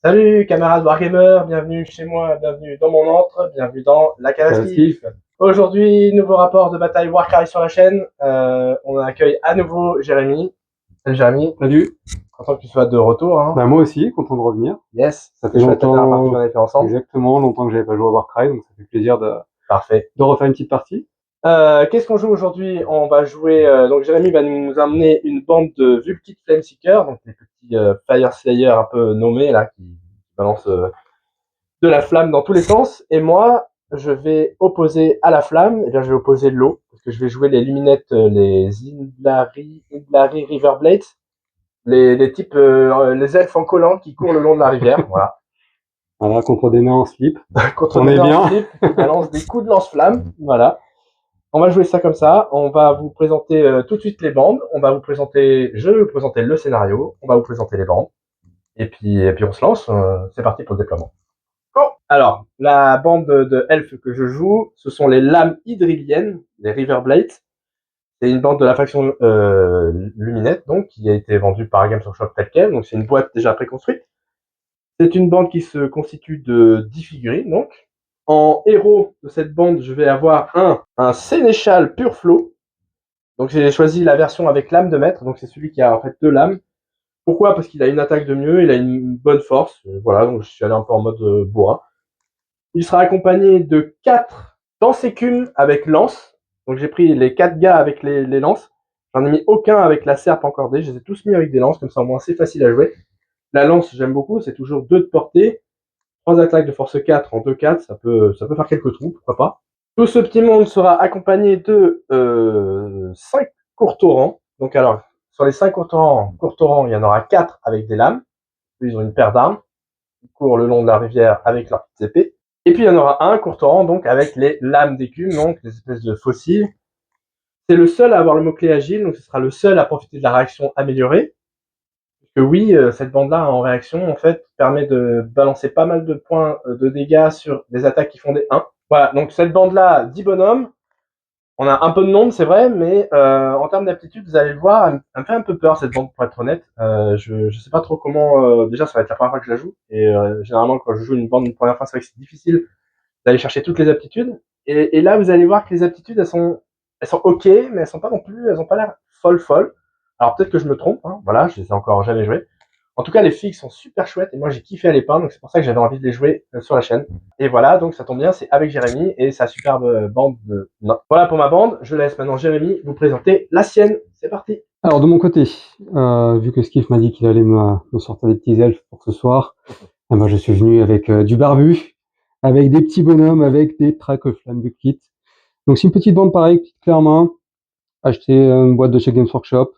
Salut camarades Wargamer, bienvenue chez moi, bienvenue dans mon antre, bienvenue dans la Kalaskif. Aujourd'hui, nouveau rapport de bataille Warcry sur la chaîne. On accueille à nouveau Jérémy. Salut Jérémy. Salut. Content que tu sois de retour. Hein. Bah moi aussi, content de revenir. Yes. Ça fait longtemps. On a fait ensemble. Exactement, longtemps que j'avais pas joué à Warcry, donc ça fait plaisir de. Parfait. De refaire une petite partie. Qu'est-ce qu'on joue aujourd'hui? On va jouer. Donc Jérémy va nous amener une bande de Vulkit Flameseeker, donc des petits Fire Slayer un peu nommés là qui balancent de la flamme dans tous les sens. Et moi, je vais opposer à la flamme, et bien je vais opposer l'eau, parce que je vais jouer les luminettes, les Indlari Riverblades, les types, les elfes en collant qui courent le long de la rivière, voilà. Voilà, contre des nains en slip. Contre des nains en slip, qui balancent des coups de lance-flamme, voilà. On va jouer ça comme ça, on va vous présenter tout de suite les bandes, je vais vous présenter le scénario, on va vous présenter les bandes, et puis on se lance, c'est parti pour le déploiement. Bon, alors, la bande de elfes que je joue, ce sont les lames hydriliennes, les Riverblades. C'est une bande de la faction Luminette, donc, qui a été vendue par Games Workshop tel quel, donc c'est une boîte déjà préconstruite. C'est une bande qui se constitue de 10 figurines, donc. En héros de cette bande, je vais avoir un Sénéchal Pure Flow. Donc j'ai choisi la version avec lame de maître, donc c'est celui qui a en fait 2 lames. Pourquoi? Parce qu'il a une attaque de mieux, il a une bonne force, voilà, donc je suis allé un peu en mode bourrin. Il sera accompagné de 4 danses-écumes avec lance. Donc j'ai pris les 4 gars avec les lances. J'en ai mis aucun avec la serpe encordée. Je les ai tous mis avec des lances, comme ça au moins c'est facile à jouer. La lance, j'aime beaucoup, c'est toujours 2 de portée. 3 attaques de force 4 en 2-4, ça peut faire quelques trous, pourquoi pas. Tout ce petit monde sera accompagné de 5 courtorans. Donc alors, sur les 5 courtorans, il y en aura 4 avec des lames. Ils ont une paire d'armes. Ils courent le long de la rivière avec leurs petites épées. Et puis il y en aura un courtorant donc avec les lames d'écume, donc les espèces de fossiles. C'est le seul à avoir le mot-clé agile, donc ce sera le seul à profiter de la réaction améliorée. Parce que oui, cette bande-là en réaction en fait permet de balancer pas mal de points de dégâts sur des attaques qui font des 1. Voilà, donc cette bande-là, 10 bonhommes. On a un peu de nombre, c'est vrai, mais en termes d'aptitude, vous allez le voir, elle me fait un peu peur cette bande pour être honnête. Je sais pas trop comment. Déjà, ça va être la première fois que je la joue, et généralement quand je joue une bande une première fois, c'est vrai que c'est difficile d'aller chercher toutes les aptitudes. Et là, vous allez voir que les aptitudes, elles sont ok, mais elles ont pas l'air folles. Alors peut-être que je me trompe, hein, voilà, je les ai encore jamais jouées. En tout cas, les filles sont super chouettes et moi j'ai kiffé à les peindre, donc c'est pour ça que j'avais envie de les jouer sur la chaîne. Et voilà, donc ça tombe bien, c'est avec Jérémy et sa superbe bande de... Non. Voilà pour ma bande, je laisse maintenant Jérémy vous présenter la sienne. C'est parti. Alors de mon côté, vu que Skiff m'a dit qu'il allait me sortir des petits elfes pour ce soir, et moi je suis venu avec du barbu, avec des petits bonhommes, avec des tracks flammes de kit. Donc c'est une petite bande pareille, petite clé en main, acheté une boîte de chez Games Workshop,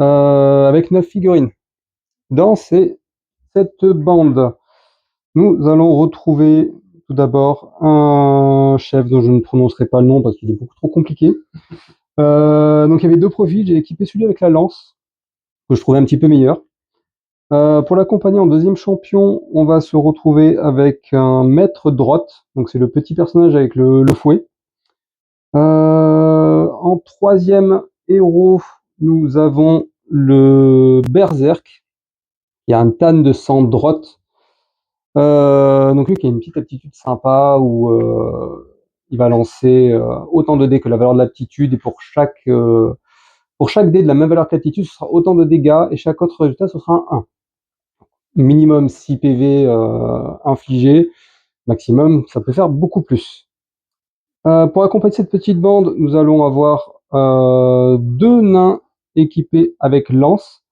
avec 9 figurines. Dans cette bande, nous allons retrouver tout d'abord un chef dont je ne prononcerai pas le nom parce qu'il est beaucoup trop compliqué. Donc il y avait 2 profils, j'ai équipé celui avec la lance, que je trouvais un petit peu meilleur. Pour l'accompagner en deuxième champion, on va se retrouver avec un maître droite, donc c'est le petit personnage avec le fouet. En troisième héros, nous avons le berserk. Il y a un tan de sang droite. Donc lui qui a une petite aptitude sympa où il va lancer autant de dés que la valeur de l'aptitude, et pour chaque dé de la même valeur que l'aptitude, ce sera autant de dégâts, et chaque autre résultat, ce sera un 1. Minimum 6 PV infligés, maximum, ça peut faire beaucoup plus. Pour accompagner cette petite bande, nous allons avoir 2 nains équipés avec lance,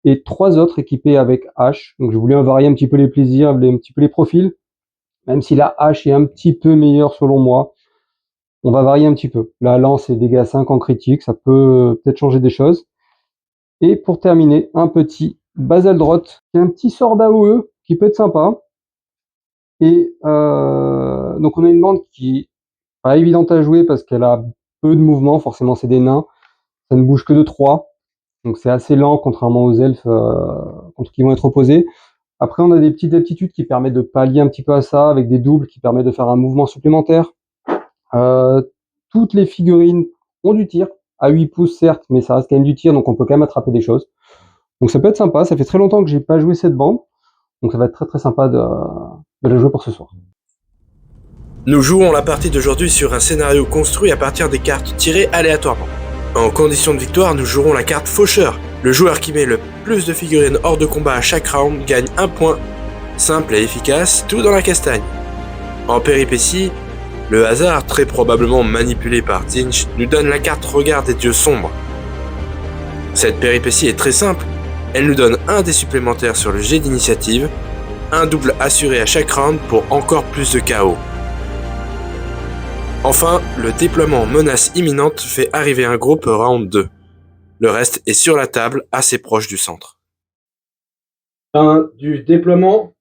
et 3 autres équipés avec hache. Donc je voulais varier un petit peu les plaisirs, un petit peu les profils, même si la hache est un petit peu meilleure selon moi. On va varier un petit peu. La lance est dégâts 5 en critique, ça peut peut-être changer des choses. Et pour terminer, un petit Basaldrot, qui est un petit sort d'AOE, qui peut être sympa. Et donc on a une bande qui est pas évidente à jouer parce qu'elle a peu de mouvement, forcément c'est des nains. Ça ne bouge que de 3. Donc c'est assez lent, contrairement aux elfes contre qui vont être opposés. Après, on a des petites aptitudes qui permettent de pallier un petit peu à ça, avec des doubles qui permettent de faire un mouvement supplémentaire. Toutes les figurines ont du tir, à 8 pouces certes, mais ça reste quand même du tir, donc on peut quand même attraper des choses. Donc ça peut être sympa, ça fait très longtemps que j'ai pas joué cette bande. Donc ça va être très très sympa de la jouer pour ce soir. Nous jouons la partie d'aujourd'hui sur un scénario construit à partir des cartes tirées aléatoirement. En condition de victoire, nous jouerons la carte Faucheur. Le joueur qui met le plus de figurines hors de combat à chaque round gagne 1 point. Simple et efficace, tout dans la castagne. En péripétie, le hasard, très probablement manipulé par Tzeentch, nous donne la carte Regard des dieux sombres. Cette péripétie est très simple, elle nous donne un dé supplémentaire sur le jet d'initiative, un double assuré à chaque round pour encore plus de chaos. Enfin, le déploiement menace imminente fait arriver un groupe round 2. Le reste est sur la table, assez proche du centre. Du déploiement.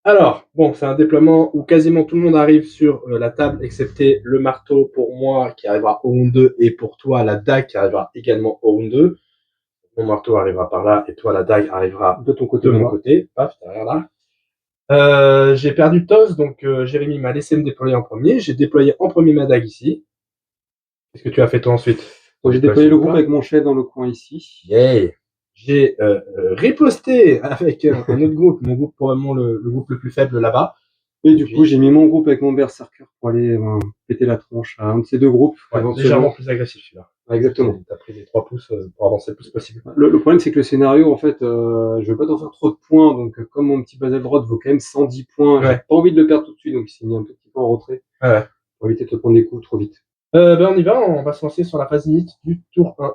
Alors, bon, c'est un déploiement où quasiment tout le monde arrive sur la table, excepté le marteau pour moi qui arrivera au round 2 et pour toi la dague qui arrivera également au round 2. Mon marteau arrivera par là et toi la dague arrivera de ton côté, de mon côté. Paf, derrière là. J'ai perdu Tos, donc Jérémy m'a laissé me déployer en premier. J'ai déployé en premier ma dague ici. Qu'est-ce que tu as fait toi ensuite? Donc j'ai déployé le groupe avec mon chef dans le coin ici. Yeah. J'ai riposté avec un autre groupe, mon groupe probablement le groupe le plus faible là-bas. Et du coup, j'ai mis mon groupe avec mon berserker pour aller péter la tronche à un de ces deux groupes. Ouais, légèrement plus agressif celui-là. Ouais, exactement. T'as pris les 3 pouces pour avancer le plus possible. Le problème, c'est que le scénario, en fait, je veux pas t'en faire trop de points, donc comme mon petit basal droite vaut quand même 110 points, j'ai pas envie de le perdre tout de suite, donc il s'est mis un petit peu en retrait. Ouais. Pour éviter de te prendre des coups trop vite. On y va, on va se lancer sur la phase init du tour 1.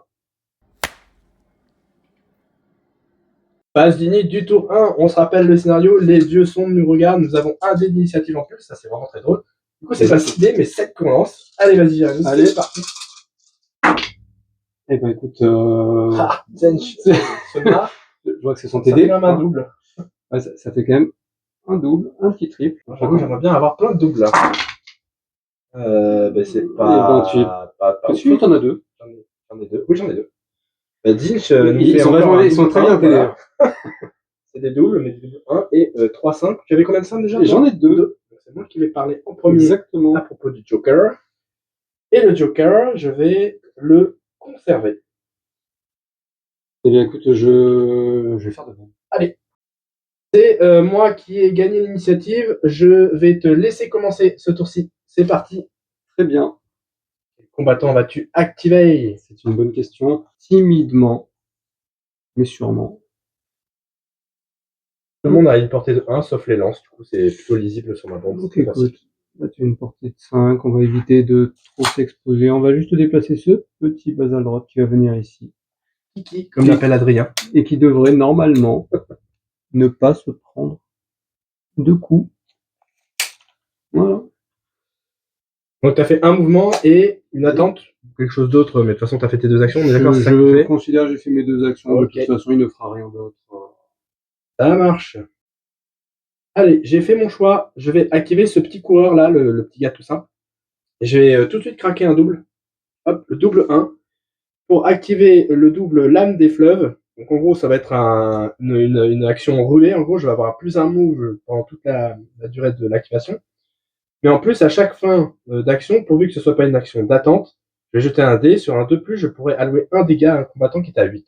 Phase d'init du tour 1, on se rappelle le scénario, les dieux sombres nous regardent, nous avons un dé d'initiative en plus, ça c'est vraiment très drôle. Du coup c'est pas 6 dés, mais 7 qu'on lance. Allez vas-y Jérémy, allez c'est parti. Eh ben écoute, Tzeentch, je vois que c'est son TD. Ça fait même un double. Ouais, ça fait quand même un double, un petit triple. J'aimerais bien avoir plein de doubles là. C'est pas... Tu t'en as deux. J'en ai deux. Oui, j'en ai deux. Tzeentch, ils sont très bien TD. C'est des doubles, mais des doubles 1 et 3 5. Tu avais combien de 5 déjà? J'en ai 2. C'est moi qui vais parler en premier. Exactement. À propos du Joker. Et le Joker, je vais le conserver. Eh bien écoute, je vais faire de même. Allez. C'est moi qui ai gagné l'initiative. Je vais te laisser commencer ce tour-ci. C'est parti. Très bien. Quel combattant vas-tu activer? C'est une bonne question. Timidement, mais sûrement. Tout le monde a une portée de 1, sauf les lances. Du coup, c'est plutôt lisible sur ma bande. Ok, écoute. Là, tu as une portée de 5. On va éviter de trop s'exposer. On va juste déplacer ce petit basal droite qui va venir ici. Kiki, comme l'appelle Adrien. Et qui devrait normalement ne pas se prendre de coups. Voilà. Donc, tu as fait un mouvement et une attente, quelque chose d'autre, mais de toute façon, tu as fait tes 2 actions. On est d'accord, je considère que j'ai fait mes 2 actions. Okay. De toute façon, il ne fera rien d'autre. Ça marche. Allez, j'ai fait mon choix. Je vais activer ce petit coureur là, le petit gars tout simple. Je vais tout de suite craquer un double. Hop, le double 1. Pour activer le double lame des fleuves. Donc en gros, ça va être une action roulée. En gros, je vais avoir plus un move pendant toute la durée de l'activation. Mais en plus, à chaque fin d'action, pourvu que ce soit pas une action d'attente, je vais jeter un dé. Sur un 2+, je pourrais allouer un dégât à un combattant qui est à 8.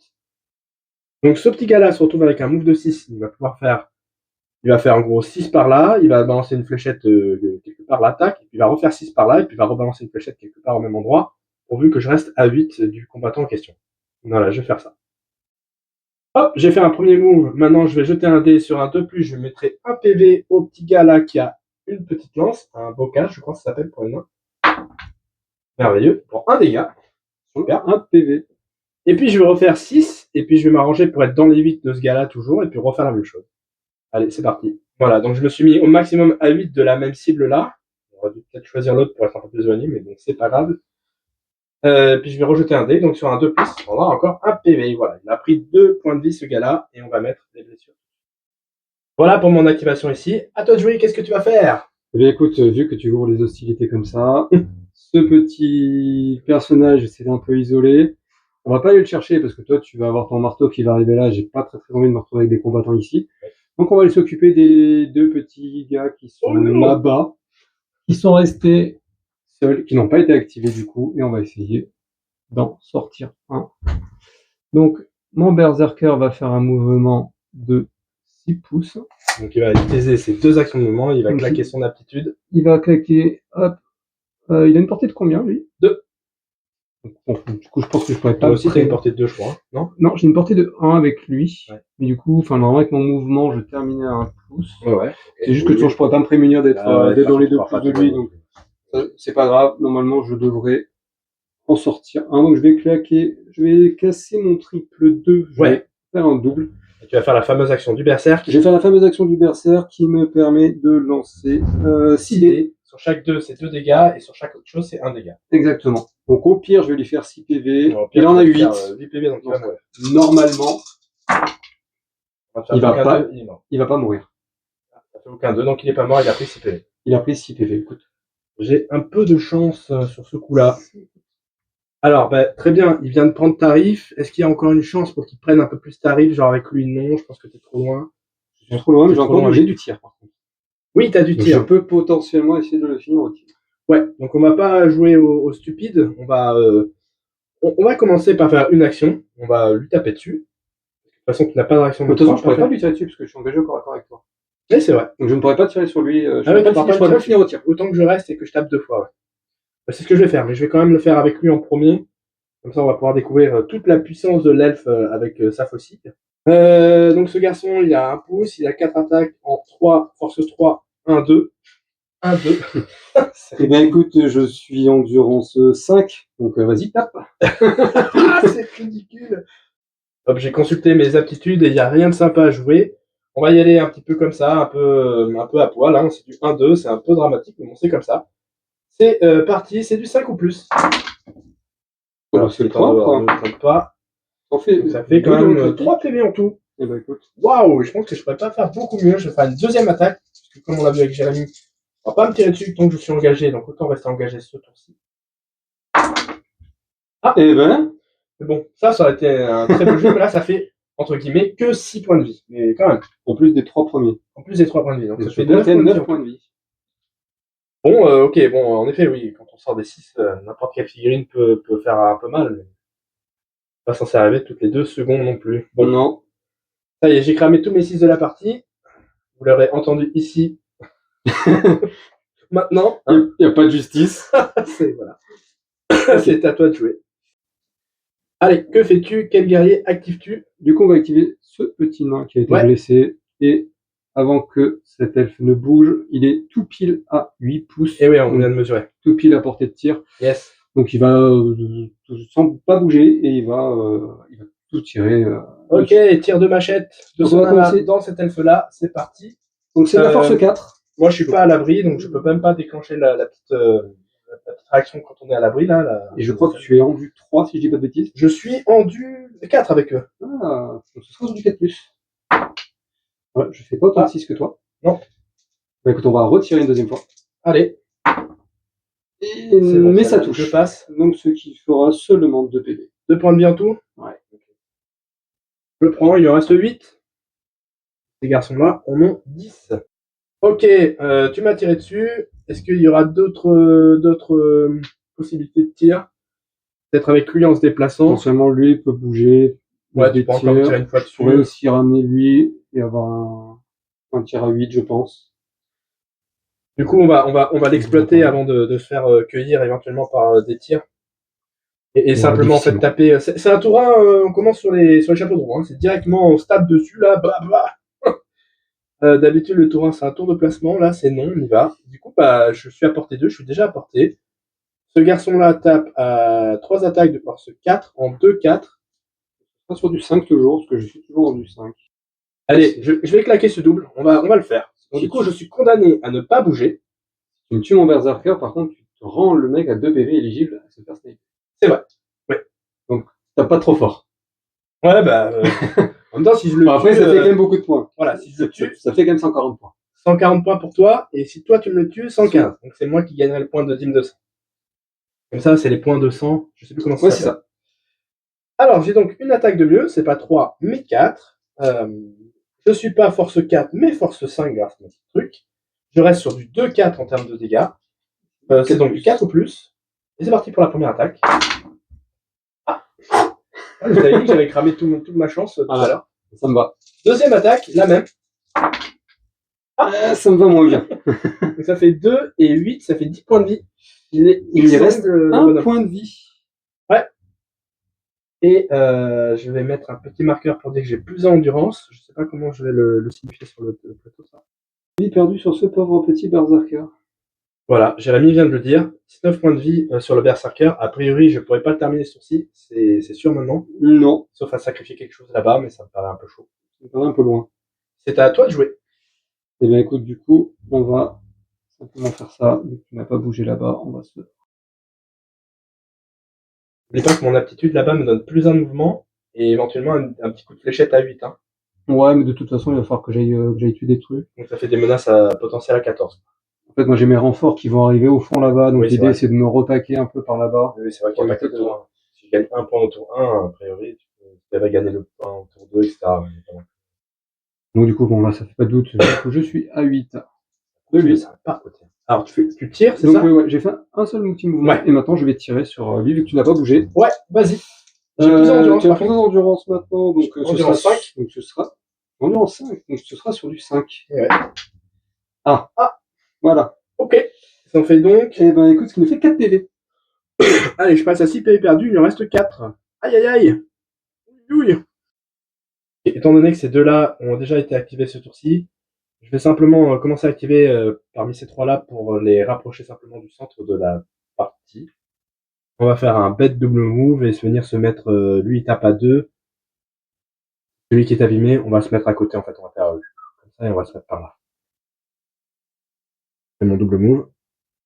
Donc ce petit gars-là se retrouve avec un move de 6. Il va faire en gros 6 par là, il va balancer une fléchette quelque part l'attaque, et puis il va refaire 6 par là, et puis il va rebalancer une fléchette quelque part au même endroit, pourvu que je reste à 8 du combattant en question. Voilà, je vais faire ça. Hop, j'ai fait un premier move, maintenant je vais jeter un dé sur un 2+, je mettrai un PV au petit gars là qui a une petite lance, un bocage, je crois que ça s'appelle pour les nains. Merveilleux, pour un dégât. Super, un PV. Et puis je vais refaire 6, et puis je vais m'arranger pour être dans les 8 de ce gars-là toujours, et puis refaire la même chose. Allez, c'est parti. Voilà, donc je me suis mis au maximum à 8 de la même cible là. On aurait dû peut-être choisir l'autre pour être un peu plus éloigné, mais bon, c'est pas grave. Puis je vais rejeter un dé, donc sur un 2+, on aura encore un PV. Voilà, il a pris 2 points de vie ce gars-là, et on va mettre des blessures. Voilà pour mon activation ici. À toi de jouer, qu'est-ce que tu vas faire? Eh bien écoute, vu que tu ouvres les hostilités comme ça, ce petit personnage, c'est un peu isolé. On va pas aller le chercher parce que toi, tu vas avoir ton marteau qui va arriver là. J'ai pas très envie de me retrouver avec des combattants ici. Donc on va aller s'occuper des 2 petits gars qui sont là-bas, qui sont restés seuls, qui n'ont pas été activés du coup, et on va essayer d'en sortir un. Donc mon berserker va faire un mouvement de 6 pouces. Donc il va utiliser ses 2 actions de mouvement, il va Ok. claquer son aptitude. Il va claquer, hop. Il a une portée de combien, lui? 2. Bon, du coup, je pense que je pourrais pas. Toi aussi, t'as une portée de 2, je crois, hein, non? Non, j'ai une portée de 1 avec lui. Ouais. Mais du coup, normalement, avec mon mouvement, je terminais à 1 pouce. Ouais. C'est juste que de toute façon, je pourrais pas me prémunir d'être dans les 2 pouces de lui. Donc, c'est pas grave. Normalement, je devrais en sortir un. Donc, je vais casser mon triple 2. Je vais faire un double. Et tu vas faire la fameuse action du berserk. Je vais faire la fameuse action du berserk qui me permet de lancer 6 dés. Sur chaque 2, c'est 2 dégâts, et sur chaque autre chose, c'est 1 dégât. Exactement. Donc au pire, je vais lui faire 6 PV. Pire, il en a 8. 8 PV, donc il va mourir. Normalement, il va pas mourir. Ça fait aucun 2, donc il est pas mort, il a pris 6 PV. Il a pris 6 PV, écoute. J'ai un peu de chance sur ce coup-là. Alors, très bien, il vient de prendre tarif. Est-ce qu'il y a encore une chance pour qu'il prenne un peu plus tarif? Genre avec lui, non, je pense que t'es trop loin. Je suis trop loin, mais j'ai du tir par contre. Oui, t'as du tir. Je peux potentiellement essayer de le finir au tir. Ouais, donc on va pas jouer au stupide. On va commencer par faire une action. On va lui taper dessus. De toute façon, tu n'as pas de réaction. De toute façon, je pourrais pas lui tirer dessus parce que je suis engagé au corps à corps avec toi. Oui, c'est vrai. Donc je ne pourrais pas tirer sur lui. Je pourrais pas le finir au tir. Autant que je reste et que je tape 2 fois. Ouais. C'est ce que je vais faire, mais je vais quand même le faire avec lui en premier. Comme ça, on va pouvoir découvrir toute la puissance de l'elfe avec sa faucille. Donc ce garçon, il a 1 pouce, il a 4 attaques en 3, force 3, 1, 2. 1, 2. Eh bien écoute, je suis endurance 5, donc vas-y, tape. C'est ridicule. Hop, j'ai consulté mes aptitudes et il n'y a rien de sympa à jouer. On va y aller un petit peu comme ça, un peu à poil. Hein. C'est du 1-2, c'est un peu dramatique, mais bon, c'est comme ça. C'est parti, c'est du 5 ou plus. Alors, c'est le 3, pas. Ça fait quand même 3 PV en tout. Eh ben écoute. Waouh, je pense que je pourrais pas faire beaucoup mieux. Je vais faire une deuxième attaque, parce que comme on l'a vu avec Jérémy, on va pas me tirer dessus tant que je suis engagé, donc autant rester engagé ce tour-ci. Ah, et ben. Bon, ça aurait été un très beau jeu, mais là, ça fait, entre guillemets, que 6 points de vie. Mais quand même. En plus des 3 premiers. En plus des 3 points de vie. Donc ça fait 9 points de vie. Bon, ok, bon, en effet, oui, quand on sort des 6, n'importe quelle figurine peut faire un peu mal, mais pas censé arriver toutes les 2 secondes non plus. Bon, non. Ça y est, j'ai cramé tous mes 6 de la partie. Vous l'aurez entendu ici. Maintenant, il n'y a pas de justice. Voilà. C'est à toi de jouer. Allez, que fais-tu? Quel guerrier actives-tu? Du coup, on va activer ce petit nain qui a été blessé. Et avant que cet elfe ne bouge, il est tout pile à 8 pouces. Et oui, on vient de mesurer. Tout pile à portée de tir. Yes. Donc il va sans pas bouger et il va tout tirer. Ok, tir de machette de son dans cet elfe-là. C'est parti. Donc c'est la force 4. Moi, je suis pas à l'abri, donc je peux même pas déclencher la petite réaction quand on est à l'abri. Et je crois que tu es en vue 3, si je dis pas de bêtises. Je suis en du 4 avec eux. Ah, donc ce sera du 4+. Ouais, je fais pas autant de 6 que toi. Non. Bah écoute, on va retirer une deuxième fois. Allez. Mais ça touche. Je passe. Donc ce qui fera seulement 2 PV. 2 points de vie en tout? Ouais. Je prends, il en reste 8. Ces garçons-là en ont 10. Ok, tu m'as tiré dessus. Est-ce qu'il y aura d'autres possibilités de tir? Peut-être avec lui en se déplaçant. Potentiellement, lui, il peut bouger. Ouais, tu peux encore tirer une fois dessus. Je pourrais aussi ramener lui et avoir un tir à 8, je pense. Du coup, on va l'exploiter avant de se faire cueillir éventuellement par des tirs. Et simplement, en fait, taper. C'est un tour 1, on commence sur les chapeaux de roue. Hein. C'est directement, on se tape dessus, là, d'habitude, le tour 1, c'est un tour de placement. Là, c'est non, on y va. Du coup, je suis à portée 2, je suis déjà à portée. Ce garçon-là tape à 3 attaques de force 4 en 2-4. Pas sur du 5 toujours, parce que je suis toujours en du 5. Allez, je vais claquer ce double, on va le faire. Donc, du coup, je suis condamné à ne pas bouger. Tu me tues mon berserker, par contre, tu te rends le mec à 2 PV éligible à se faire sniper. C'est vrai. Ouais. Donc, t'as pas trop fort. Ouais, en même temps, si je le tue... Après, ça fait quand même beaucoup de points. Voilà, si je le tue... Ça fait quand même 140 points. 140 points pour toi, et si toi tu me le tues, 115. Donc c'est moi qui gagnerai le point de dîme de sang. Comme ça, c'est les points de sang. Je sais plus comment ça s'appelle. C'est ça. Alors, j'ai donc une attaque de mieux, c'est pas 3, mais 4. Je suis pas force 4, mais force 5 grâce à mon petit truc. Je reste sur du 2-4 en termes de dégâts. C'est donc du 4 ou plus. Et c'est parti pour la première attaque. Je t'avais dit que j'avais cramé toute ma chance tout à l'heure. Ça me va. Deuxième attaque, la même. Ça me va moins bien. Donc ça fait 2 et 8, ça fait 10 points de vie. Il y reste un point de vie. Ouais. Et je vais mettre un petit marqueur pour dire que j'ai plus d'endurance. Je sais pas comment je vais le signifier sur le plateau. Ça. Vie perdue sur ce pauvre petit berserker. Voilà, Jérémy vient de le dire. 19 points de vie sur le berserker. A priori, je pourrais pas le terminer ce tour-ci. C'est sûr maintenant. Non. Sauf à sacrifier quelque chose là-bas, mais ça me paraît un peu chaud. Ça me paraît un peu loin. C'est à toi de jouer. Eh bien écoute, du coup, on va simplement faire ça. Vu que tu n'as pas bougé là-bas, on va se... N'oublie pas que mon aptitude là-bas me donne plus un mouvement et éventuellement un petit coup de fléchette à 8. Hein. Ouais, mais de toute façon, il va falloir que j'aille tuer des trucs. Donc ça fait des menaces potentielles à 14. En fait, moi j'ai mes renforts qui vont arriver au fond là-bas, donc oui, l'idée c'est de me repaquer un peu par là-bas. Oui, c'est vrai qu'il n'y a pas que le tour 1. Si tu gagnes un point au tour 1, a priori, tu devrais gagner le point au tour 2, etc. Donc du coup, bon là, ça fait pas de doute. Du coup, je suis à 8. De lui, ça va pas côté. Alors tu tires, c'est ça? Donc ouais, j'ai fait un seul petit mouvement, et maintenant je vais tirer sur lui vu que tu n'as pas bougé. Ouais, vas-y. J'ai plus d'endurance. Tu as plus d'endurance maintenant, donc endurance 5. Donc ce sera endurance 5, donc ce sera sur du 5. Ouais. Ah. Voilà. Ok. Ça en fait donc. Eh ben écoute, ce qui me fait 4 PV. Allez, je passe à 6 PV perdus, il en reste 4. Aïe aïe aïe. Ouille. Et étant donné que ces deux-là ont déjà été activés ce tour-ci, je vais simplement commencer à activer parmi ces trois-là pour les rapprocher simplement du centre de la partie. On va faire un bête double move et se venir se mettre, lui il tape à 2. Celui qui est abîmé, on va se mettre à côté en fait, on va faire comme ça et on va se mettre par là. Je fais mon double move.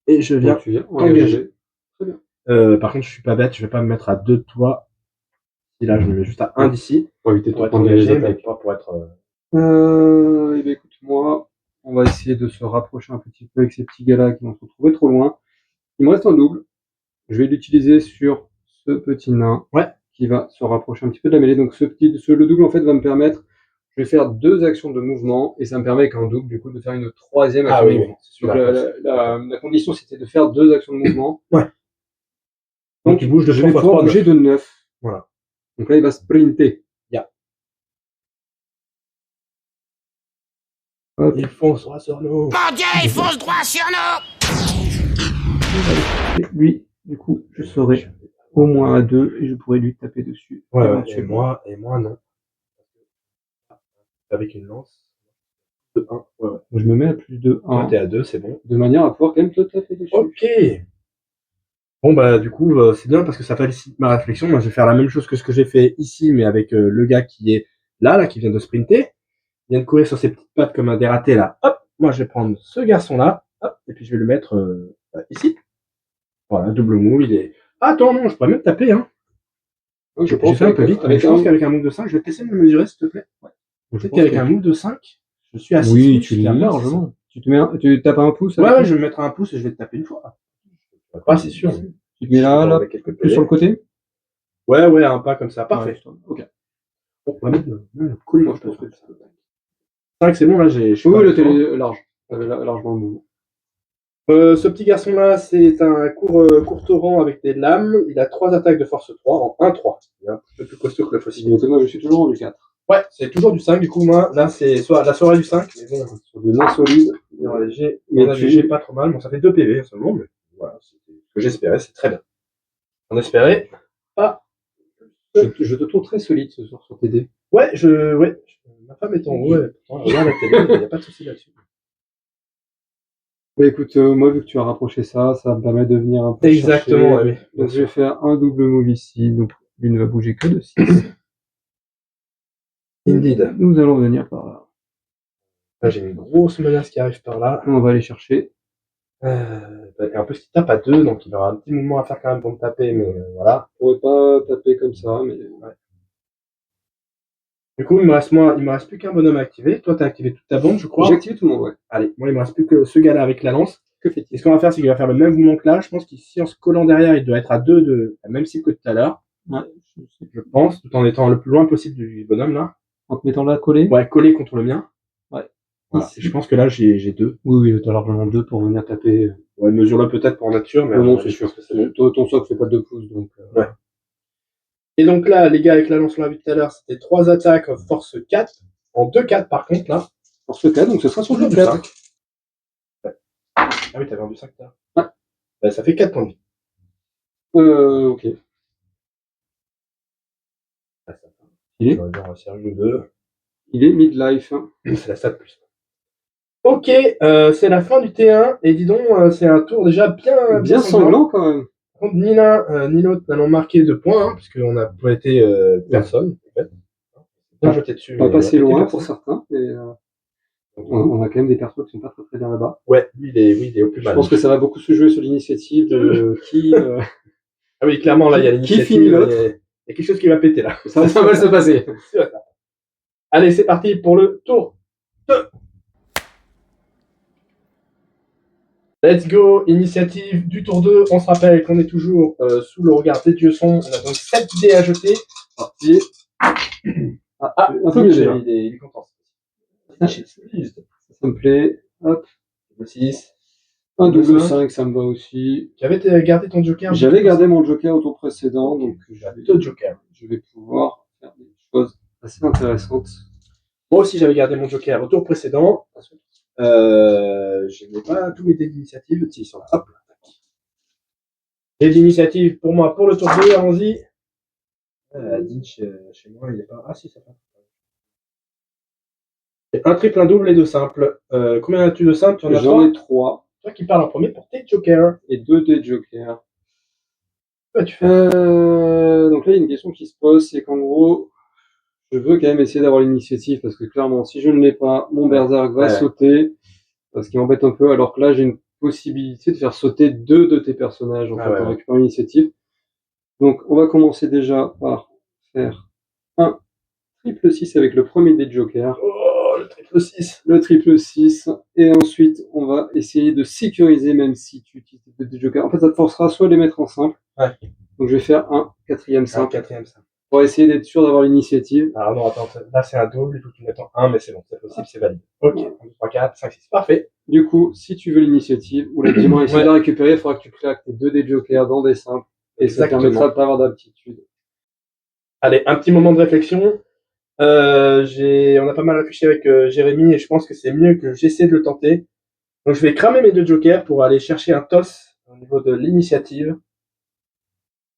Et je viens engager. Très bien. Par contre, je suis pas bête, je vais pas me mettre à 2 de toi. Et là, je me mets juste à 1 d'ici. Pour éviter de être engagé, mais pas pour être... Eh bien écoute, moi, on va essayer de se rapprocher un petit peu avec ces petits gars-là qui vont se retrouver trop loin. Il me reste un double. Je vais l'utiliser sur ce petit nain qui va se rapprocher un petit peu de la mêlée. Donc le double en fait va me permettre, je vais faire 2 actions de mouvement et ça me permet avec un double du coup de faire une 3e action de mouvement. Donc la condition c'était de faire 2 actions de mouvement. Ouais. Donc tu bouges de 3 je vais pouvoir bouger de 9. Voilà. Donc là il va sprinter. Hop. Il fonce droit sur nous. Mon Dieu, il fonce droit sur nous. Et lui, du coup, je serai au moins à 2 et je pourrais lui taper dessus. Ouais, et moi non. Avec une lance de 1. Ouais. Je me mets à plus de 1. Toi, t'es à 2, c'est bon. De manière à pouvoir quand même te taper dessus. Ok. Bon, bah, du coup, c'est bien parce que ça facilite ma réflexion. Moi, je vais faire la même chose que ce que j'ai fait ici, mais avec le gars qui est là, qui vient de sprinter. Il vient de courir sur ses petites pattes comme un dératé, là. Hop, moi, je vais prendre ce garçon-là, hop, et puis je vais le mettre ici. Voilà, double move, il est... Ah, attends, non, je pourrais même taper, hein. Je pense fait un peu vite, mais je pense qu'avec un move de 5, je vais t'essayer de me mesurer, s'il te plaît. Ouais. Peut-être qu'avec un move de 5, je suis à 6. Oui, tu l'as largement. Tu tapes un pouce? Ouais, je vais me mettre un pouce et je vais te taper une fois. Pas, c'est sûr. Tu te mets là, plus sur le côté? Ouais, un pas comme ça. Parfait. Ok. Bon, on va mettre le cool, moi, je pense que 5, c'est bon, là, j'ai... Oui, là, t'es large. T'avais largement le mouvement. Ce petit garçon-là, c'est un courteran avec des lames. Il a 3 attaques de force 3 en 1-3. Il est un peu plus costaud que le fossile. Donc moi, je suis toujours en du 4. Ouais, c'est toujours du 5, du coup, moi, là, c'est soit la soirée du 5, mais bon, sur du nain solide, j'ai pas trop mal. Bon, ça fait 2 PV seulement, mais voilà, c'est ce que j'espérais, c'est très bien. On espérait pas. Je te trouve très solide ce soir sur tes dés. Ouais, ma femme est en haut, pourtant, elle regarde la télé, il n'y a pas de souci là-dessus. Bah écoute, moi, vu que tu as rapproché ça, ça va me permettre de venir un peu. Exactement, oui. Donc je vais faire un double move ici, donc lui ne va bouger que de 6. Indeed. Nous allons venir par là. Là, j'ai une grosse menace qui arrive par là. On va aller chercher. Et en plus, il tape à 2, donc il aura un petit mouvement à faire quand même pour me taper, mais voilà. Je pourrais pas taper comme ça, mais... Ouais. Du coup, il me reste plus qu'un bonhomme à activer. Toi, t'as activé toute ta bande, je crois. J'ai activé tout le monde, ouais. Allez, moi, il me reste plus que ce gars-là avec la lance. Que fait-il? Et ce qu'on va faire, c'est qu'il va faire le même mouvement que là. Je pense qu'ici, en se collant derrière, il doit être à 2 de la même cible que tout à l'heure. Ouais. Je pense, tout en étant le plus loin possible du bonhomme, là. En te mettant là collé? Ouais, collé contre le mien. Ouais. Voilà. Je pense que là, j'ai 2. Oui, t'as largement 2 pour venir taper. Ouais, mesure-le peut-être pour en être sûr, mais non, c'est sûr. Ton socle fait pas 2 pouces, donc... Ouais. Et donc là, les gars, avec la lance qu'on a vu tout à l'heure, c'était 3 attaques force 4. En 2-4 par contre, là. Force 4, donc ce sera sur Toujours du du 4. 5. Ouais. Ah oui, t'as vendu 5 là. Ouais. Bah, ça fait 4 points de vie. Ok. Ah, ça va. Il est, J'aurais dû en série de 2. il est midlife. C'est la stat plus. Ok, c'est la fin du T1, et dis donc, c'est un tour déjà bien sanglant quand même. Par contre, ni l'un ni l'autre n'allons marquer de points, hein, puisqu'on n'a pas été personne, en fait. Bien jeté dessus. Pas mais passé on a loin été pour personne. certains, mais on a quand même des persos qui sont pas très bien là-bas. Ouais, lui, il est au plus Je mal. pense que ça va beaucoup se jouer sur l'initiative de qui. Ah oui, clairement, là, il y a l'initiative. Qui finit l'autre. Il y a quelque chose qui va péter, là. Ça va mal se passer. Allez, c'est parti pour le tour 2. Let's go, initiative du tour 2. On se rappelle qu'on est toujours sous le regard des dieux sons. On a donc 7 dés à jeter. Parti. Un peu mieux déjà. Il est content. Ça me plaît. Hop. Le 6. Un double 5, ça me va aussi. Tu avais gardé ton joker? J'avais gardé mon joker au tour précédent, donc j'avais 2 jokers. Je vais pouvoir faire des choses assez intéressantes. Moi aussi, j'avais gardé mon joker au tour précédent. Je n'ai pas tous mes dés d'initiative. Si, ils sont là. Hop. Dés d'initiative pour moi pour le tour 2. Allons-y. Dinch, chez moi, il n'est pas. Ah si, ça fait. Un triple, un double et 2 simples. Combien as-tu de simples? J'en ai 3. Toi qui parles en premier pour tes jokers. Et 2 des jokers. Que vas-tu faire? Donc là, il y a une question qui se pose, c'est qu'en gros, je veux quand même essayer d'avoir l'initiative, parce que clairement, si je ne l'ai pas, mon berserk va sauter, parce qu'il m'embête un peu, alors que là, j'ai une possibilité de faire sauter 2 de tes personnages, en fait, en récupérant l'initiative. Donc, on va commencer déjà par faire un triple 6 avec le premier des jokers. Oh, le triple 6. Le triple 6. Et ensuite, on va essayer de sécuriser, même si tu utilises des jokers. En fait, ça te forcera soit à les mettre en simple. Ouais. Donc, je vais faire un quatrième simple. Un quatrième simple. Pour essayer d'être sûr d'avoir l'initiative. Alors non, attends, là c'est un double, il faut que tu mettes en 1, mais c'est bon, c'est possible, c'est valide. Ok, 1, 2, 3, 4, 5, 6, parfait. Du coup, si tu veux l'initiative, ou la dis-moi essayer de la récupérer, il faudra que tu claques tes 2 des jokers dans des simples. Et Exactement. Ça permettra de pas avoir d'aptitude. Allez, un petit moment de réflexion. On a pas mal réfléchi avec Jérémy, et je pense que c'est mieux que j'essaie de le tenter. Donc je vais cramer mes 2 jokers pour aller chercher un toss au niveau de l'initiative.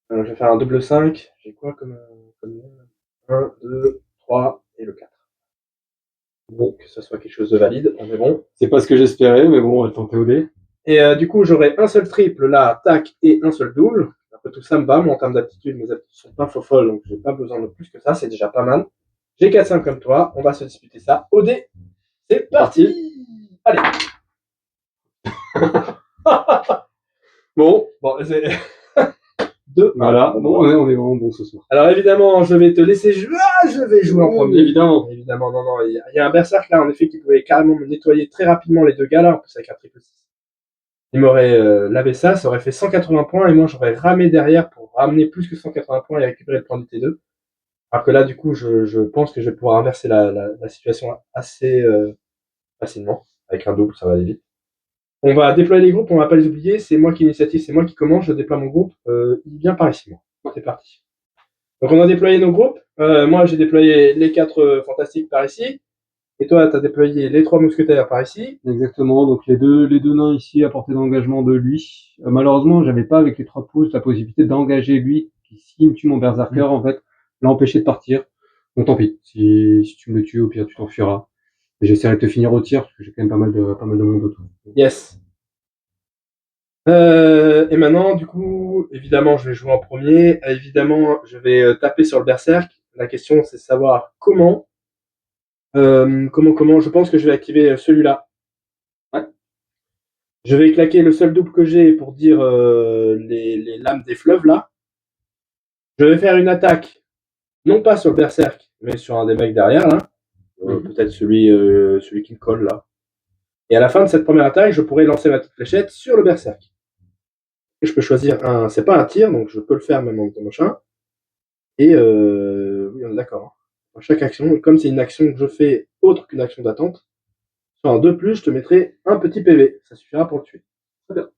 Je vais faire un double 5. J'ai quoi comme 1, 2, 3 et le 4. Bon, que ce soit quelque chose de valide, on est bon. C'est pas ce que j'espérais, mais bon, on va tenter au dé. Et du coup, j'aurai un seul triple là, tac, et un seul double. Un peu tout ça me va, mais en termes d'aptitude, mes aptitudes sont pas folles, donc j'ai pas besoin de plus que ça, c'est déjà pas mal. J'ai 4-5 comme toi, on va se disputer ça au dé. C'est parti. Allez. Bon, c'est 2. Voilà, bon, on est vraiment bon ce soir. Alors évidemment, je vais te laisser jouer. Je vais jouer en premier. Évidemment. Évidemment, non. Il y a un berserk là, en effet, qui pouvait carrément me nettoyer très rapidement les 2 gars là, en plus avec un triple 6. Il m'aurait lavé ça aurait fait 180 points, et moi j'aurais ramé derrière pour ramener plus que 180 points et récupérer le point du T2. Alors que là, du coup, je pense que je vais pouvoir inverser la situation assez facilement. Avec un double, ça va aller vite. On va déployer les groupes, on va pas les oublier. C'est moi qui initiative, c'est moi qui commence, je déploie mon groupe. Il vient par ici, moi. C'est parti. Donc on a déployé nos groupes. Moi, j'ai déployé les 4 fantastiques par ici. Et toi, tu as déployé les 3 mousquetaires par ici. Exactement, donc les deux nains ici à portée d'engagement de lui. Malheureusement, j'avais pas avec les 3 pouces la possibilité d'engager lui, qui s'il me tue mon berserker, en fait, l'a empêché de partir. Donc tant pis, si tu me le tues, au pire tu t'enfuiras. Et j'essaierai de te finir au tir, parce que j'ai quand même pas mal de monde autour. Yes. Et maintenant, du coup, évidemment, je vais jouer en premier. Évidemment, je vais taper sur le berserk. La question, c'est de savoir comment. Comment. Je pense que je vais activer celui-là. Ouais. Je vais claquer le seul double que j'ai pour dire les lames des fleuves là. Je vais faire une attaque, non pas sur le berserk, mais sur un des mecs derrière là. Peut-être celui qui me colle là. Et à la fin de cette première attaque, je pourrais lancer ma petite fléchette sur le berserk. Et je peux choisir un. C'est pas un tir, donc je peux le faire même en machin. Et oui, on est d'accord. Chaque action, comme c'est une action que je fais autre qu'une action d'attente, sur un 2+, je te mettrai un petit PV. Ça suffira pour le tuer. Très bien.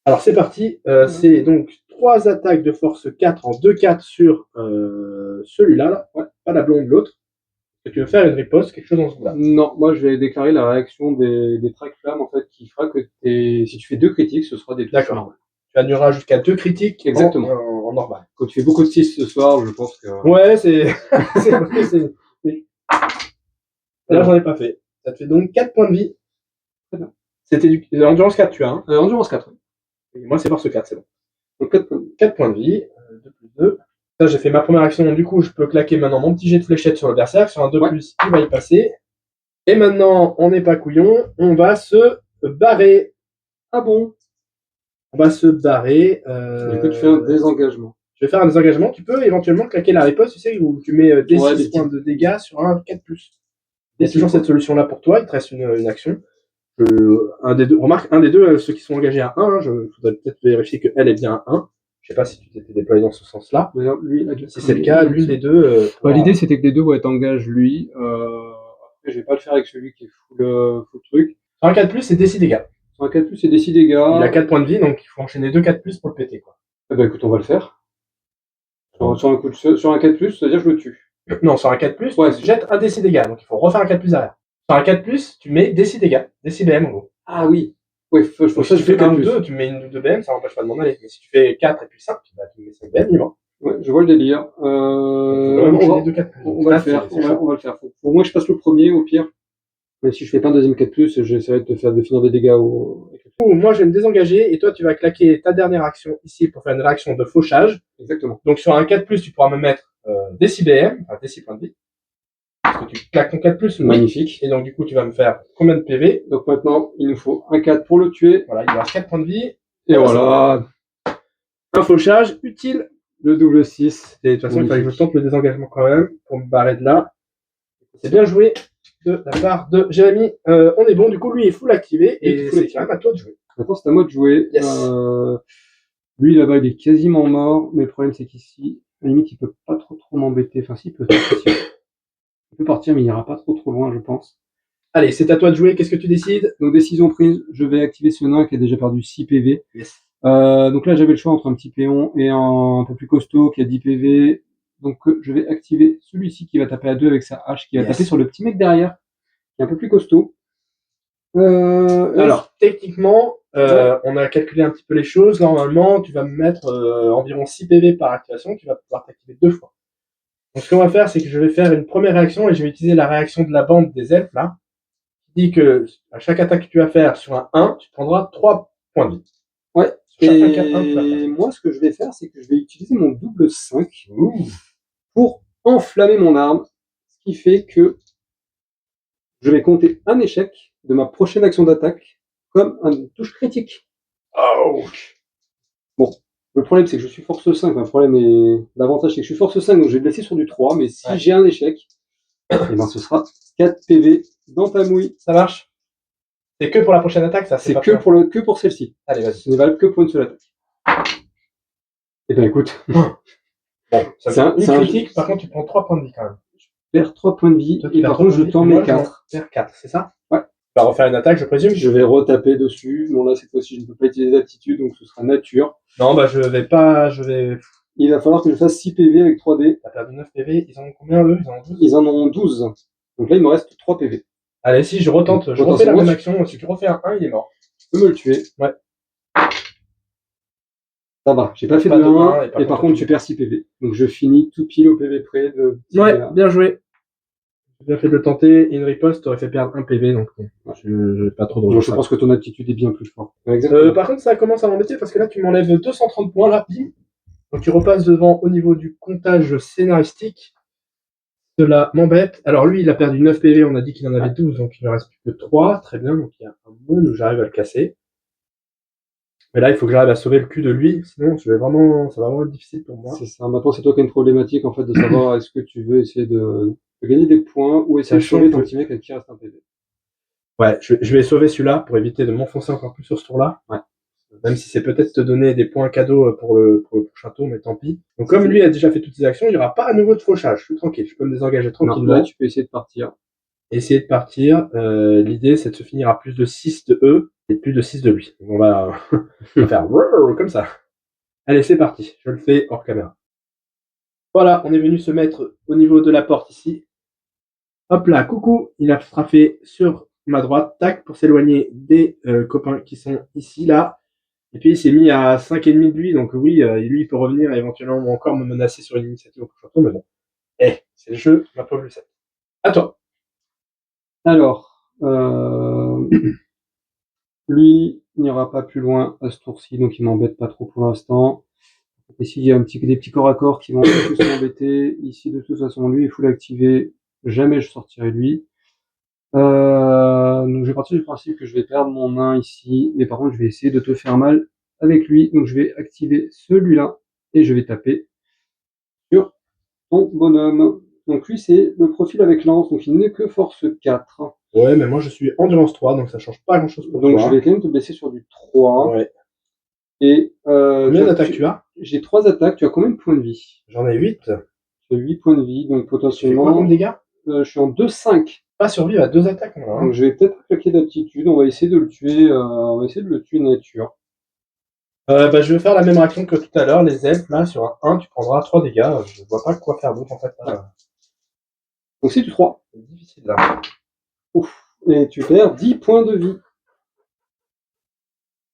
Alors c'est parti. C'est donc 3 attaques de force 4 en 2-4 sur celui-là. Là. Ouais, pas la blonde, l'autre. Est-ce que tu veux faire une riposte, quelque chose dans ce goût-là? Non, moi je vais déclarer la réaction des track flammes en fait qui fera que si tu fais 2 critiques, ce sera des touches D'accord. normales. Tu annuleras jusqu'à 2 critiques Exactement. en normal. Quand tu fais beaucoup de 6 ce soir, je pense que. Ouais, oui. Là, j'en ai pas fait. Ça te fait donc 4 points de vie. Très bien. C'était Endurance 4, tu as, hein? Endurance 4. Et moi, c'est Force 4, c'est bon. Donc 4 points de vie. 4 points de vie, 2 plus 2. Ça, j'ai fait ma première action, du coup, je peux claquer maintenant mon petit jet de fléchette sur le berserk. Sur un 2+, il va y passer. Et maintenant, on n'est pas couillon, on va se barrer. Ah bon? On va se barrer. Du coup, tu fais un désengagement. Je vais faire un désengagement. Tu peux éventuellement claquer la riposte, tu sais, où tu mets des 6 points de dégâts sur un 4+. Il y a toujours cette solution-là pour toi, il te reste une action. Un des deux, remarque, un des deux, ceux qui sont engagés à 1, hein, je voudrais peut-être vérifier qu'elle est bien à 1. Je sais pas si tu t'étais déployé dans ce sens-là. Lui, si c'est le cas, l'une des deux. L'idée, c'était que les deux t'engagent lui. Après, je vais pas le faire avec celui qui est full truc. Sur un 4+, c'est des 6 dégâts. Sur un 4+, c'est des 6 dégâts. Il a 4 points de vie, donc il faut enchaîner 2 4+ pour le péter, quoi. Eh ben, écoute, on va le faire. Sur un 4+, c'est-à-dire que je le tue. Non, sur un 4+, ouais, tu jettes un des 6 dégâts, donc il faut refaire un 4+ derrière. Sur un 4+, tu mets des 6 dégâts, des 6 BM en gros. Ah oui. Oui, si tu fais 1 ou 2, tu mets une ou 2 BM, ça n'empêche pas de m'en aller. Mais si tu fais 4 et puis 5, tu mets 5 BM, il va. Ouais, je vois le délire. On va le faire. On va le faire. Pour moi, je passe le premier, au pire. Mais si je fais pas un deuxième 4+, j'essaierai de finir des dégâts Moi, je vais me désengager et toi, tu vas claquer ta dernière action ici pour faire une réaction de fauchage. Exactement. Donc, sur un 4+, tu pourras me mettre des 6 BM, enfin des 6 points de vie. Parce que tu claques ton 4+. Magnifique. Et donc, du coup, tu vas me faire combien de PV? Donc maintenant, il nous faut un 4 pour le tuer. Voilà, il nous reste 4 points de vie. Et voilà. Un fauchage utile. Le double 6. Et de toute façon, il fallait que je tente le désengagement quand même pour me barrer de là. C'est bien joué de la part de Jérémy. On est bon, du coup, lui est full activé et c'est quand même à toi de jouer. Maintenant, c'est à moi de jouer. Yes. Lui, là-bas, il est quasiment mort, mais le problème, c'est qu'ici, à la limite, il peut pas trop m'embêter. Enfin, si, il peut partir. Il peut partir, mais il ira pas trop loin, je pense. Allez, c'est à toi de jouer. Qu'est-ce que tu décides? Donc, décision prise. Je vais activer ce nain qui a déjà perdu 6 PV. Yes. Donc là, j'avais le choix entre un petit péon et un peu plus costaud qui a 10 PV. Donc, je vais activer celui-ci qui va taper à 2 avec sa hache, qui va taper sur le petit mec derrière, qui est un peu plus costaud. Alors, techniquement, on a calculé un petit peu les choses. Normalement, tu vas me mettre environ 6 PV par activation. Tu vas pouvoir t'activer 2 fois. Donc, ce qu'on va faire, c'est que je vais faire une première réaction et je vais utiliser la réaction de la bande des elfes, là. Qui dit que à chaque attaque que tu vas faire sur un 1, tu prendras 3 points de vie. Ouais. Et moi, ce que je vais faire, c'est que je vais utiliser mon double 5 pour enflammer mon arme. Ce qui fait que je vais compter un échec de ma prochaine action d'attaque comme une touche critique. Oh. Bon, le problème c'est que je suis force 5. L'avantage c'est que je suis force 5, donc je vais blesser sur du 3. Mais si j'ai un échec, eh ben, ce sera 4 PV dans ta mouille. Ça marche? C'est que pour la prochaine attaque, ça? C'est que pour celle-ci. Allez, vas-y. Ce n'est valable que pour une seule attaque. Eh ben écoute. Bon, c'est une critique, par contre tu prends 3 points de vie quand même. Je perds 3 points de vie, et par contre je tends mes 4. Je perds 4, c'est ça? Ouais. Tu vas refaire une attaque, je présume? Je vais retaper dessus. Bon là, cette fois-ci, je ne peux pas utiliser d'aptitude, donc ce sera nature. Non, bah je vais... Il va falloir que je fasse 6 PV avec 3D. T'as perdu 9 PV, ils en ont combien eux? Ils en ont 12. Donc là, il me reste 3 PV. Allez, si je retente, je refais la même action. Si tu refais un 1, il est mort. Tu peux me le tuer. Ouais. Ça va, j'ai pas fait de 1, et par contre, tu perds 6 PV. Donc je finis tout pile au PV près de... Ouais, bien joué. J'ai bien fait de le tenter. Une riposte t'aurait fait perdre 1 PV, donc j'ai pas trop de rejet. Je pense que ton aptitude est bien plus forte. Par contre, ça commence à m'embêter parce que là, tu m'enlèves 230 points là, bim. Donc tu repasses devant au niveau du comptage scénaristique. Cela m'embête. Alors lui, il a perdu 9 PV, on a dit qu'il en avait 12, donc il ne reste plus que 3. Très bien, donc il y a un monde où j'arrive à le casser. Mais là, il faut que j'arrive à sauver le cul de lui, sinon ça va vraiment être difficile pour moi. C'est ça. Maintenant, c'est toi qui as une problématique en fait de savoir est-ce que tu veux essayer de gagner des points ou essayer de sauver ton petit mec à qui reste un PV. Ouais, je vais sauver celui-là pour éviter de m'enfoncer encore plus sur ce tour-là. Ouais. Même si c'est peut-être te donner des points cadeaux pour le prochain tour, mais tant pis. Donc comme lui a déjà fait toutes ses actions, il n'y aura pas à nouveau de fauchage. Je suis tranquille, je peux me désengager tranquillement. Non, là, tu peux essayer de partir. Essayer de partir. L'idée, c'est de se finir à plus de 6 de eux et plus de 6 de lui. Donc on va faire comme ça. Allez, c'est parti. Je le fais hors caméra. Voilà, on est venu se mettre au niveau de la porte ici. Hop là, coucou, il a frappé sur ma droite, tac, pour s'éloigner des copains qui sont ici, là. Et puis il s'est mis à 5,5 de lui, donc oui, lui il peut revenir et éventuellement encore me menacer sur une initiative au prochain tour, mais bon. C'est le jeu, ma pauvre Lucette. À toi. Alors, lui n'ira pas plus loin à ce tour-ci, donc il m'embête pas trop pour l'instant. Ici, il y a des petits corps à corps qui vont tous m'embêter. Ici, de toute façon, lui, il faut l'activer. Jamais je sortirai lui. Donc, je vais partir du principe que je vais perdre mon nain ici. Mais par contre, je vais essayer de te faire mal avec lui. Donc, je vais activer celui-là. Et je vais taper sur ton bonhomme. Donc, lui, c'est le profil avec lance. Donc, il n'est que force 4. Ouais, mais moi je suis endurance 3, donc ça change pas grand chose pour Donc, toi. je vais quand même te blesser sur du 3. Ouais. Et, combien d'attaques tu as? J'ai 3 attaques. Tu as combien de points de vie? J'en ai 8. Tu as 8 points de vie. Donc, Tu fais potentiellement. quoi comme dégâts? Je suis en 2-5. Pas survivre à 2 attaques, moi. Hein. Donc je vais peut-être claquer d'aptitude. On va essayer de le tuer. On va essayer de le tuer nature. Je vais faire la même action que tout à l'heure. Les elfes, là, sur un 1, tu prendras 3 dégâts. Je vois pas quoi faire d'autre, en fait. Là. Donc c'est du 3. C'est difficile, là. Ouf. Et tu perds 10 points de vie.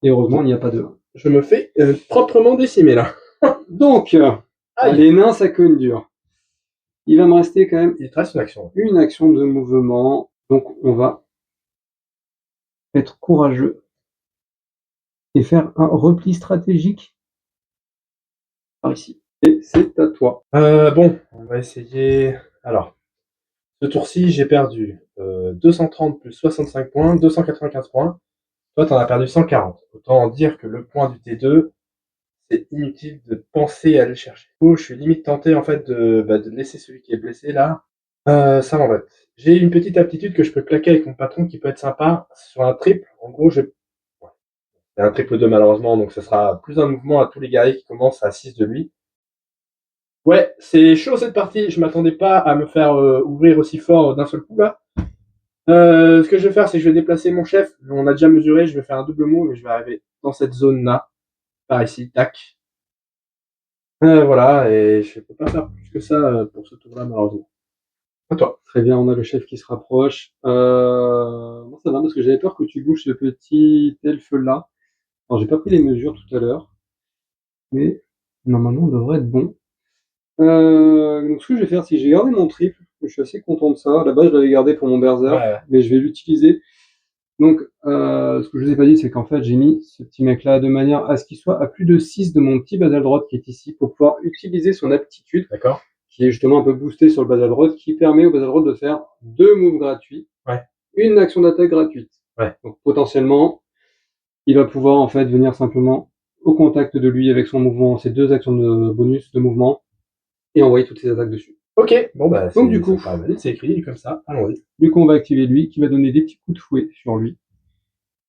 Et heureusement, il n'y a pas de 1. Je me fais proprement décimer, là. Donc, les nains, ça cogne dur. Il va me rester quand même Il te reste une action. Une action de mouvement. Donc on va être courageux et faire un repli stratégique par ici. Et c'est à toi. Bon, on va essayer. Alors, ce tour-ci, j'ai perdu 230 plus 65 points, 295 points. Toi, t'en as perdu 140. Autant dire que le point du T2, c'est inutile de penser à le chercher. Du coup, je suis limite tenté en fait de laisser celui qui est blessé là. Ça m'embête. J'ai une petite aptitude que je peux claquer avec mon patron qui peut être sympa sur un triple. En gros, c'est un triple 2 malheureusement, donc ce sera plus un mouvement à tous les guerriers qui commencent à 6 de lui. Ouais, c'est chaud cette partie. Je m'attendais pas à me faire ouvrir aussi fort d'un seul coup là. Ce que je vais faire, c'est que je vais déplacer mon chef. On a déjà mesuré, je vais faire un double move et je vais arriver dans cette zone là. Par ici, tac. Voilà, et je peux pas faire plus que ça pour ce tour-là, malheureusement. À toi. Très bien, on a le chef qui se rapproche. Bon, ça va parce que j'avais peur que tu bouges ce petit elfe-là. Alors, j'ai pas pris les mesures tout à l'heure, mais normalement, on devrait être bon. Donc, ce que je vais faire, c'est que j'ai gardé mon triple. Je suis assez content de ça. À la base, je l'avais gardé pour mon berserk, mais je vais l'utiliser. Donc, ce que je vous ai pas dit, c'est qu'en fait, j'ai mis ce petit mec-là de manière à ce qu'il soit à plus de 6 de mon petit Basaldrott qui est ici pour pouvoir utiliser son aptitude. D'accord. Qui est justement un peu boosté sur le Basaldrott, qui permet au Basaldrott de faire 2 moves gratuits, une action d'attaque gratuite. Donc potentiellement, il va pouvoir en fait venir simplement au contact de lui avec son mouvement, ses 2 actions de bonus de mouvement, et envoyer toutes ses attaques dessus. Ok, bon bah donc du coup, c'est écrit comme ça, allons-y. Du coup, on va activer lui, qui va donner des petits coups de fouet sur lui,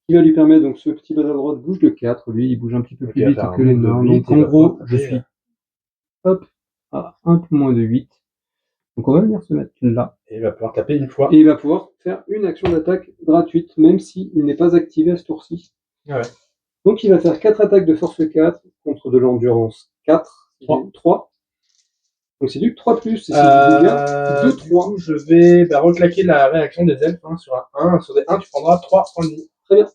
qui va lui permettre, donc ce petit Basaldrott bouge de 4, lui il bouge un petit peu plus vite que les nains, donc en gros, je suis à un peu moins de 8. Donc on va venir se mettre là. Et il va pouvoir taper une fois. Et il va pouvoir faire une action d'attaque gratuite, même s'il n'est pas activé à ce tour-ci. Ouais. Donc il va faire 4 attaques de force 4 contre de l'endurance 4, 3. Donc c'est du 3+, et c'est du dégât de 3. Du coup, je vais reclaquer la réaction des elfes sur un 1. Sur des 1, tu prendras 3 points de vie. Très bien.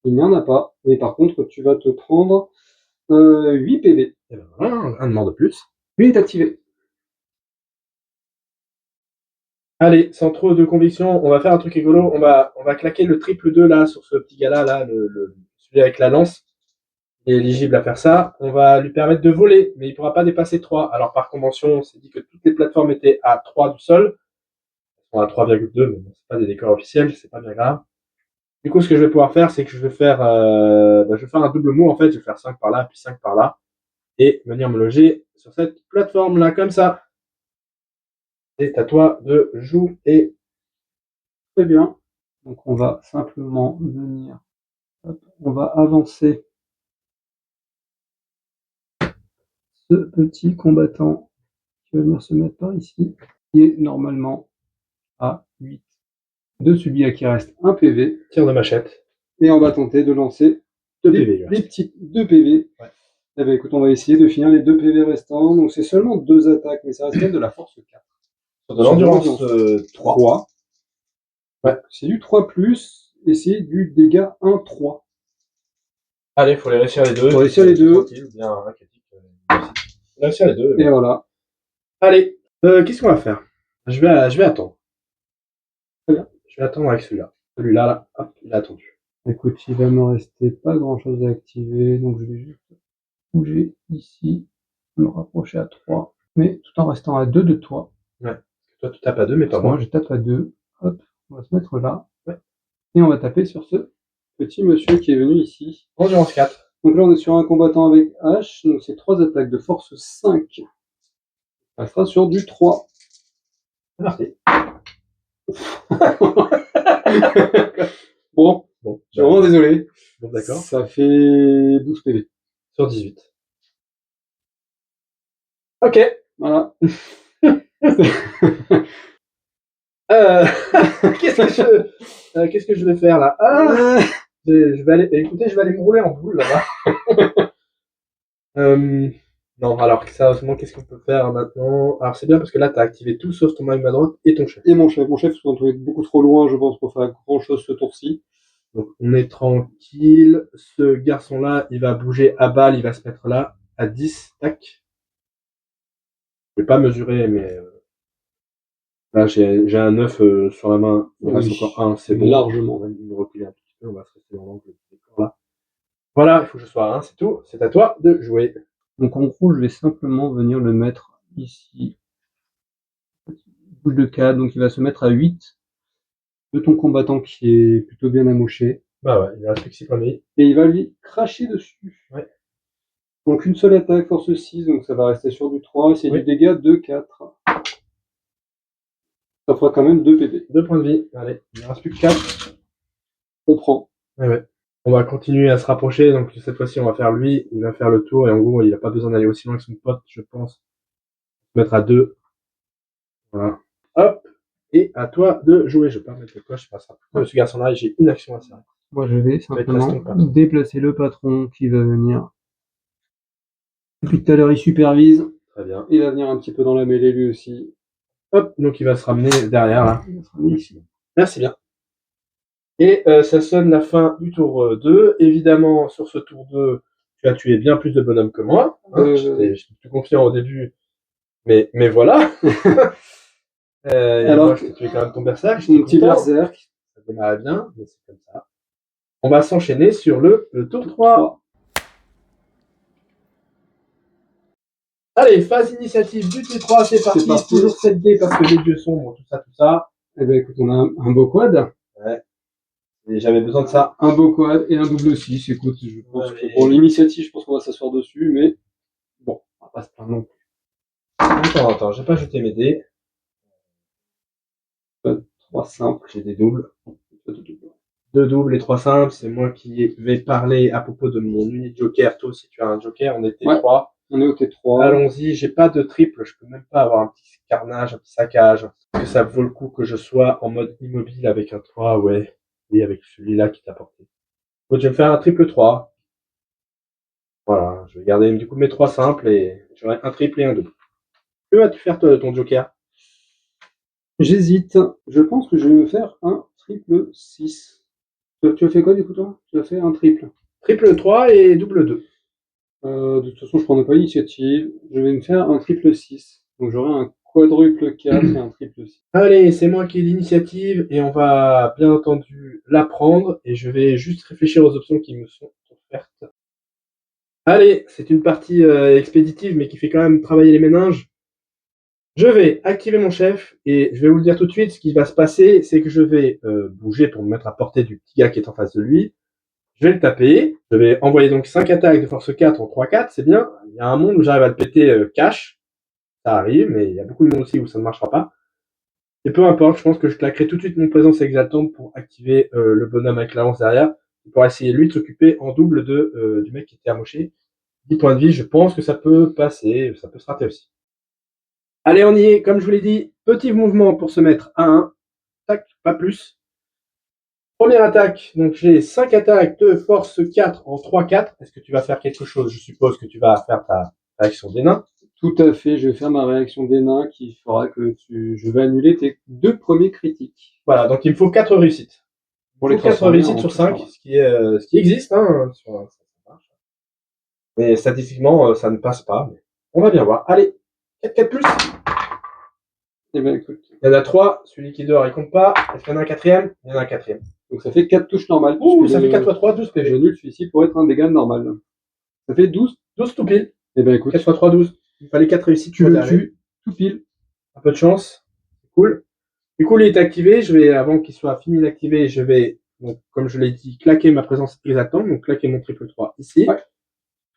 Il n'y en a pas, mais par contre, tu vas te prendre 8 PV. Et ben voilà, un de mort de plus. Lui est activé. Allez, sans trop de conviction, on va faire un truc rigolo. On va claquer le triple 2 là sur ce petit gars là, celui avec la lance. Il est éligible à faire ça. On va lui permettre de voler, mais il ne pourra pas dépasser 3. Alors par convention, on s'est dit que toutes les plateformes étaient à 3 du sol. Elles sont à 3,2, mais bon, c'est pas des décors officiels, c'est pas bien grave. Du coup, ce que je vais pouvoir faire, c'est que je vais faire un double mot en fait. Je vais faire 5 par là, puis 5 par là, et venir me loger sur cette plateforme là, comme ça. C'est à toi de jouer. Très bien. Donc on va simplement venir. Hop, on va avancer ce petit combattant qui va venir se mettre par ici, qui est normalement à 8 de celui à qui reste un PV. Tir de machette. Et on va tenter de lancer des petits 2 PV. Ouais. Eh bien, écoute, on va essayer de finir les 2 PV restants. Donc c'est seulement 2 attaques, mais ça reste quand même de la force 4. De l'endurance 3. 3. Ouais. C'est du 3+, et c'est du dégâts 1-3. Allez, faut les réussir les deux. Faut réussir les deux. Tranquille, ou bien un critique. Faut réussir les deux. Et voilà. Allez, qu'est-ce qu'on va faire? Je vais attendre. Très bien. Je vais attendre avec celui-là. Celui-là, là, hop, il a attendu. Écoute, il va me rester pas grand-chose à activer, donc je vais juste bouger ici, me rapprocher à 3, mais tout en restant à 2 de toi. Ouais. Toi, tu tapes à 2, mais pas Moi, moi. je tape à 2. Hop, on va se mettre là. Ouais. Et on va taper sur ce petit monsieur qui est venu ici. Endurance 4. Donc là, on est sur un combattant avec H, donc c'est 3 attaques de force 5. Ça sera sur du 3. C'est parti. Bon, je suis vraiment désolé. Bon, d'accord. Ça fait 12 PV. Sur 18. Ok. Voilà. Qu'est-ce que je vais faire là? Je vais aller. Écoutez, je vais aller me rouler en boule là-bas. Non, alors sérieusement, qu'est-ce qu'on peut faire maintenant? Alors c'est bien parce que là, t'as activé tout sauf ton magma droite et ton chef. Et mon chef. Mon chef, on doit être beaucoup trop loin, je pense, pour faire grand-chose ce tour-ci. Donc on est tranquille. Ce garçon-là, il va bouger à balle, il va se mettre là, à 10. Tac. Je vais pas mesurer, mais là j'ai un 9 sur la main. Il reste encore un, c'est bon. Largement. On va nous reculer un petit peu, on va se rester dans l'angle du décor là. Voilà, il faut que je sois à 1, c'est tout. C'est à toi de jouer. Donc en gros, je vais simplement venir le mettre ici. Bouge de 4, donc il va se mettre à 8 de ton combattant qui est plutôt bien amoché. Bah ouais, il reste plus que 6 points de vie. Et il va lui cracher dessus. Ouais. Donc une seule attaque, force 6, donc ça va rester sur du 3, c'est Oui. du dégât de 4. Ça fera quand même 2 PV. 2 points de vie. Allez, il ne reste plus que 4. On prend. Ouais. On va continuer à se rapprocher, donc cette fois-ci on va faire lui, il va faire le tour, et en gros il n'a pas besoin d'aller aussi loin que son pote, je pense. Se mettre à 2. Voilà. Hop. Et à toi de jouer. Je vais pas mettre le coche, je passe à ce garçon-là, j'ai une action à faire. Moi je vais simplement déplacer le patron qui va venir. Depuis tout à l'heure il supervise. Très bien. Il va venir un petit peu dans la mêlée lui aussi. Hop, donc il va se ramener derrière là. Il va se ramener ici. Merci bien. Et ça sonne la fin du tour 2. Évidemment, sur ce tour 2, tu as tué bien plus de bonhommes que moi. Hein, j'étais plus confiant au début, mais voilà. Alors, moi, je t'ai tué quand même ton berserk. Mon petit berserk. Ça démarrait bien, mais c'est comme ça. On va s'enchaîner sur le tour 3. Allez, phase initiative du T3, c'est parti. Toujours 7D parce que les dieux sombres, tout ça. Eh ben écoute, on a un beau quad. Ouais. Et j'avais besoin de ça. Un beau quad et un double 6. Écoute, je pense que pour l'initiative, je pense qu'on va s'asseoir dessus, mais bon, on va pas se plaindre non plus. Attends, j'ai pas jeté mes dés. 3 simples. J'ai des doubles. 2 doubles et 3 simples. C'est moi qui vais parler à propos de mon uni joker. Toi, si tu as un joker, on était 3. On est au T3. Allons-y, j'ai pas de triple, je peux même pas avoir un petit carnage, un petit saccage. Est-ce que ça vaut le coup que je sois en mode immobile avec un 3? Ouais. Oui, avec celui-là qui t'a porté. Donc, je vais me faire un triple 3. Voilà, je vais garder du coup mes 3 simples et j'aurai un triple et un double. Que vas-tu faire toi de ton joker? J'hésite. Je pense que je vais me faire un triple 6. Tu as fait quoi du coup toi? Tu as fait un triple. Triple 3 et double 2. De toute façon, je prendrai pas l'initiative. Je vais me faire un triple 6. Donc j'aurai un quadruple 4 et un triple 6. Allez, c'est moi qui ai l'initiative et on va bien entendu la prendre et je vais juste réfléchir aux options qui me sont offertes. Allez, c'est une partie expéditive mais qui fait quand même travailler les méninges. Je vais activer mon chef et je vais vous le dire tout de suite, ce qui va se passer, c'est que je vais bouger pour me mettre à portée du petit gars qui est en face de lui. Je vais le taper, je vais envoyer donc 5 attaques de force 4 en 3-4, c'est bien. Il y a un monde où j'arrive à le péter cash, ça arrive, mais il y a beaucoup de monde aussi où ça ne marchera pas. Et peu importe, je pense que je claquerai tout de suite mon présence exaltante pour activer le bonhomme avec la lance derrière, pour essayer lui de s'occuper en double du mec qui était amoché. 10 points de vie, je pense que ça peut passer, ça peut se rater aussi. Allez, on y est, comme je vous l'ai dit, petit mouvement pour se mettre à 1, tac, pas plus. Première attaque, donc j'ai 5 attaques de force 4 en 3-4. Est-ce que tu vas faire quelque chose? Je suppose que tu vas faire ta réaction des nains. Tout à fait, je vais faire ma réaction des nains qui fera que je vais annuler tes 2 premiers critiques. Voilà, donc il me faut 4 réussites. Pour les 4 transformer réussites en sur touche 5, normale. ce qui existe, hein, ça marche. Mais statistiquement, ça ne passe pas. Mais on va bien voir. Allez, 4 plus. Eh ben écoute, Il y en a 3, celui qui dort, il compte pas. Est-ce qu'il y en a un quatrième? Il y en a un quatrième. donc ça fait 4 touches normales. Ouh, puisque ça fait 4 x 3, 12 PV. j'annule celui-ci pour être un dégât normal. Ça fait 12. 12 tout pile. Eh ben écoute, 4 x 3, 12. Il fallait 4 réussites. tu le tues tout pile. Un peu de chance. Cool. Du coup, il est activé. Je vais, avant qu'il soit fini d'activer, je vais, donc, comme je l'ai dit, claquer ma présence exactement. Donc, claquer mon triple 3 ici. Ouais.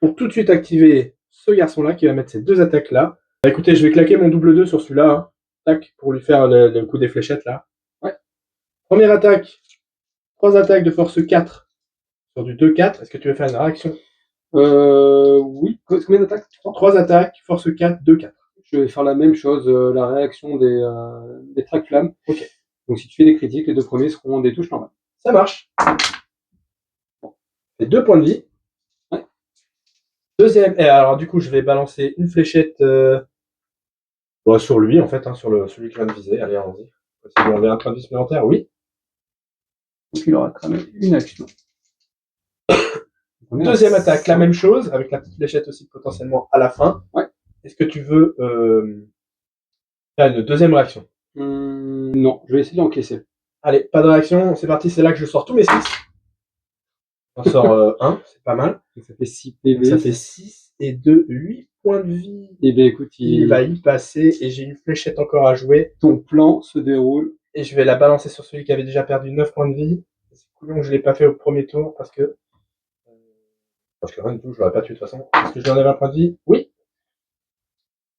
Pour tout de suite activer ce garçon-là qui va mettre ces 2 attaques-là. Bah, écoutez, je vais claquer mon double 2 sur celui-là. Hein. Tac, pour lui faire le coup des fléchettes là. Ouais. Première attaque. 3 attaques de force 4 sur du 2-4. Est-ce que tu veux faire une réaction? Oui. Combien d'attaques? 3 attaques, force 4, 2-4. Je vais faire la même chose, la réaction des traques flammes. Ok. Donc si tu fais des critiques, les 2 premiers seront des touches normales. Ça marche. Bon. Et 2 points de vie. Ouais. Deuxième. Et alors du coup, je vais balancer une fléchette sur lui en fait, hein, sur celui que je viens de viser. Allez, allons-y. Si on avait un point de vie supplémentaire, oui. Donc il aura cramé une action. Deuxième attaque, la même chose, avec la petite fléchette aussi potentiellement à la fin. Ouais. Est-ce que tu veux faire une deuxième réaction? Non, je vais essayer d'encaisser. Allez, pas de réaction, c'est parti, c'est là que je sors tous mes 6. J'en sors 1, c'est pas mal. Donc ça fait 6 PV. Donc ça fait 6 et 2, 8 points de vie. Et bien écoute, Il va y passer et j'ai une fléchette encore à jouer. Ton plan se déroule. Et je vais la balancer sur celui qui avait déjà perdu 9 points de vie. C'est cool que je l'ai pas fait au premier tour parce que rien du tout, je l'aurais pas tué de toute façon. Est-ce que je lui enlève un point de vie? Oui.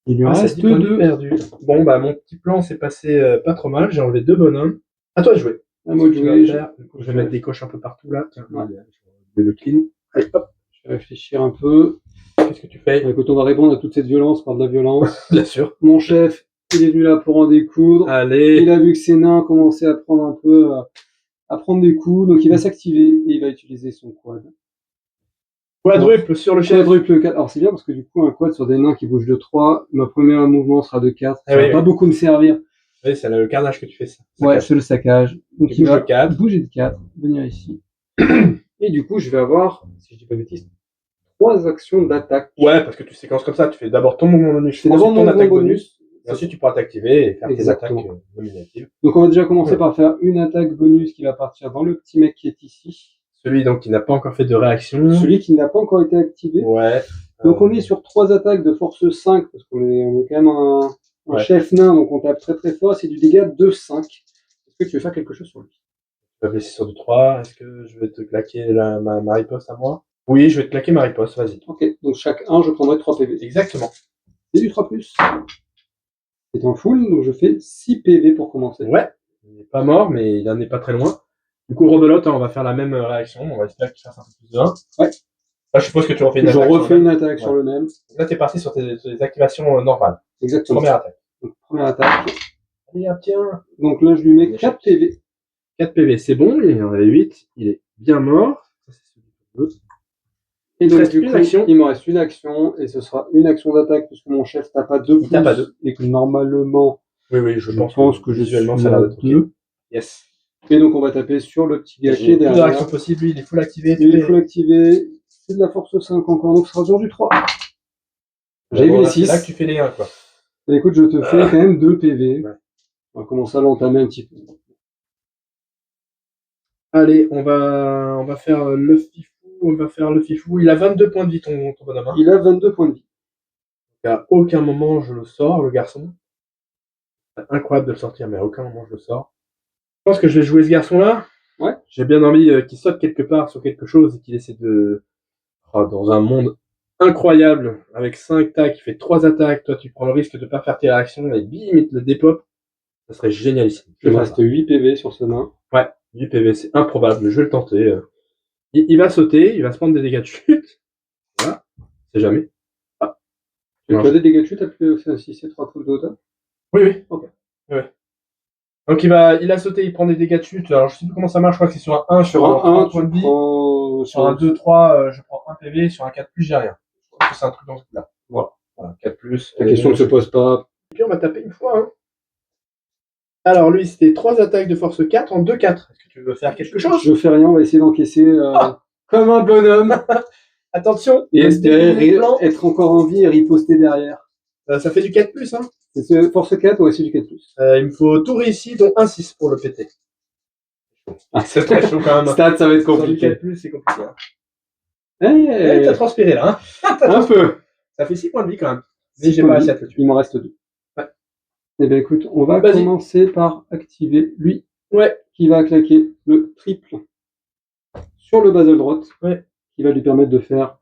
Il lui reste 2 perdus. Bon, bah, mon petit plan s'est passé pas trop mal. J'ai enlevé 2 bonhommes. À toi de jouer. À moi de jouer. Je vais mettre des coches un peu partout là. Tiens, ouais. Je vais le clean. Allez, hop. Je vais réfléchir un peu. Qu'est-ce que tu fais? Écoute, on va répondre à toute cette violence par de la violence. Bien sûr. Mon chef, il est venu là pour en découdre. Allez. Il a vu que ses nains commençaient à prendre un peu, à prendre des coups. Donc il va s'activer et il va utiliser son quad. Quadruple sur le chef. Quadruple 4. Alors c'est bien parce que du coup, un quad sur des nains qui bougent de 3, ma première mouvement sera de 4. Ça va pas beaucoup me servir. Oui, c'est le carnage que tu fais ça. Ouais, c'est le saccage. Donc il va bouger de 4, venir ici. Et du coup, je vais avoir, si je dis pas de bêtises, 3 actions d'attaque. Ouais, parce que tu séquences comme ça, tu fais d'abord ton mouvement bonus, ensuite ton attaque bonus, et ensuite tu pourras t'activer et faire exactement tes attaques nominatives. Donc on va déjà commencer par faire une attaque bonus qui va partir dans le petit mec qui est ici. Celui donc qui n'a pas encore fait de réaction. Celui qui n'a pas encore été activé. Ouais. Donc on est sur 3 attaques de force 5, parce qu'on est quand même un chef nain, donc on tape très très fort, c'est du dégât de 5. Est-ce que tu veux faire quelque chose sur lui? Tu vas blesser sur du 3, est-ce que je vais te claquer ma riposte à moi? Oui, je vais te claquer ma riposte, vas-y. Ok, donc chaque 1, je prendrai 3 PV. Exactement. Et du 3+. C'est en full, donc je fais 6 PV pour commencer. Ouais, il n'est pas mort, mais il en est pas très loin. Du coup, rebelote, on va faire la même réaction, on va espérer que tu fasses un peu plus de 1. Ouais. Là, je suppose que tu refais une attaque. Je refais une attaque sur le même. Là, t'es parti sur tes activations normales. Exactement. Première attaque. Donc, première attaque. Allez, tiens. Donc là, je lui mets 4 PV. 4 PV, c'est bon, il en avait 8, il est bien mort. Ça, c'est celui que je veux. Et donc, du coup, il me reste une action, et ce sera une action d'attaque, puisque mon chef tape à 2 tape à 2. Et que normalement, oui, je pense que visuellement, ça a l'air d'être 2. Okay. Yes. Et donc, on va taper sur le petit gars qui est derrière. Plus de réaction possible, lui, il est full activé. Il est full activé. C'est de la force 5 encore, donc ce sera sur du 3. J'ai vu les 6. C'est là que tu fais les 1, quoi. Et écoute, je te fais quand même 2 PV. Ouais. On va commencer à l'entamer un petit peu. Allez, on va faire le fifou. Il a 22 points de vie, ton bonhomme. Hein. Il a 22 points de vie. À aucun moment je le sors, le garçon. C'est incroyable de le sortir, mais à aucun moment je le sors. Je pense que je vais jouer ce garçon-là. Ouais. J'ai bien envie qu'il saute quelque part sur quelque chose et qu'il essaie de... dans un monde incroyable, avec 5 tacs, il fait 3 attaques, toi tu prends le risque de pas faire tes réactions et bim, il te le dépop. Ça serait génialissime. Il me reste 8 PV sur ce nain. Ouais, 8 PV, c'est improbable, mais je vais le tenter. Il va sauter, il va se prendre des dégâts de chute. Voilà, c'est jamais. Ah. Tu as des dégâts de chute si c'est 3 trucs de hauteur? Oui. Ok. Oui. Donc il a sauté, il prend des dégâts de chute. Alors je sais plus comment ça marche, je crois que c'est sur un 1, sur un 1, point de vie. Sur un 2, 3, je prends 1 PV, sur un 4+, j'ai rien. Je crois que c'est un truc dans ce coup-là. Voilà. Voilà, 4+. La question ne se pose pas. Et puis on va taper une fois. Hein. Alors lui, c'était 3 attaques de force 4 en 2-4. Est-ce que tu veux faire quelque chose? Je fais rien, on va essayer d'encaisser comme un bonhomme. Attention. Et espérer être encore en vie et riposter derrière. Ça fait du 4+, hein. C'est force 4, ouais, c'est du 4+. Il me faut tout réussi, dont un 6 pour le péter. C'est très chaud quand même. Stat, ça va être compliqué. Sur du 4+, c'est compliqué. Hein. Hey, t'as transpiré là. Hein. Un peu. Ça fait 6 points de vie quand même. Mais j'ai pas réussi à te le tuer. Il m'en reste 2. Ouais. Eh bien écoute, on va commencer par activer lui. Ouais. Qui va claquer le triple sur le Bazeldrot. Ouais. Qui va lui permettre de faire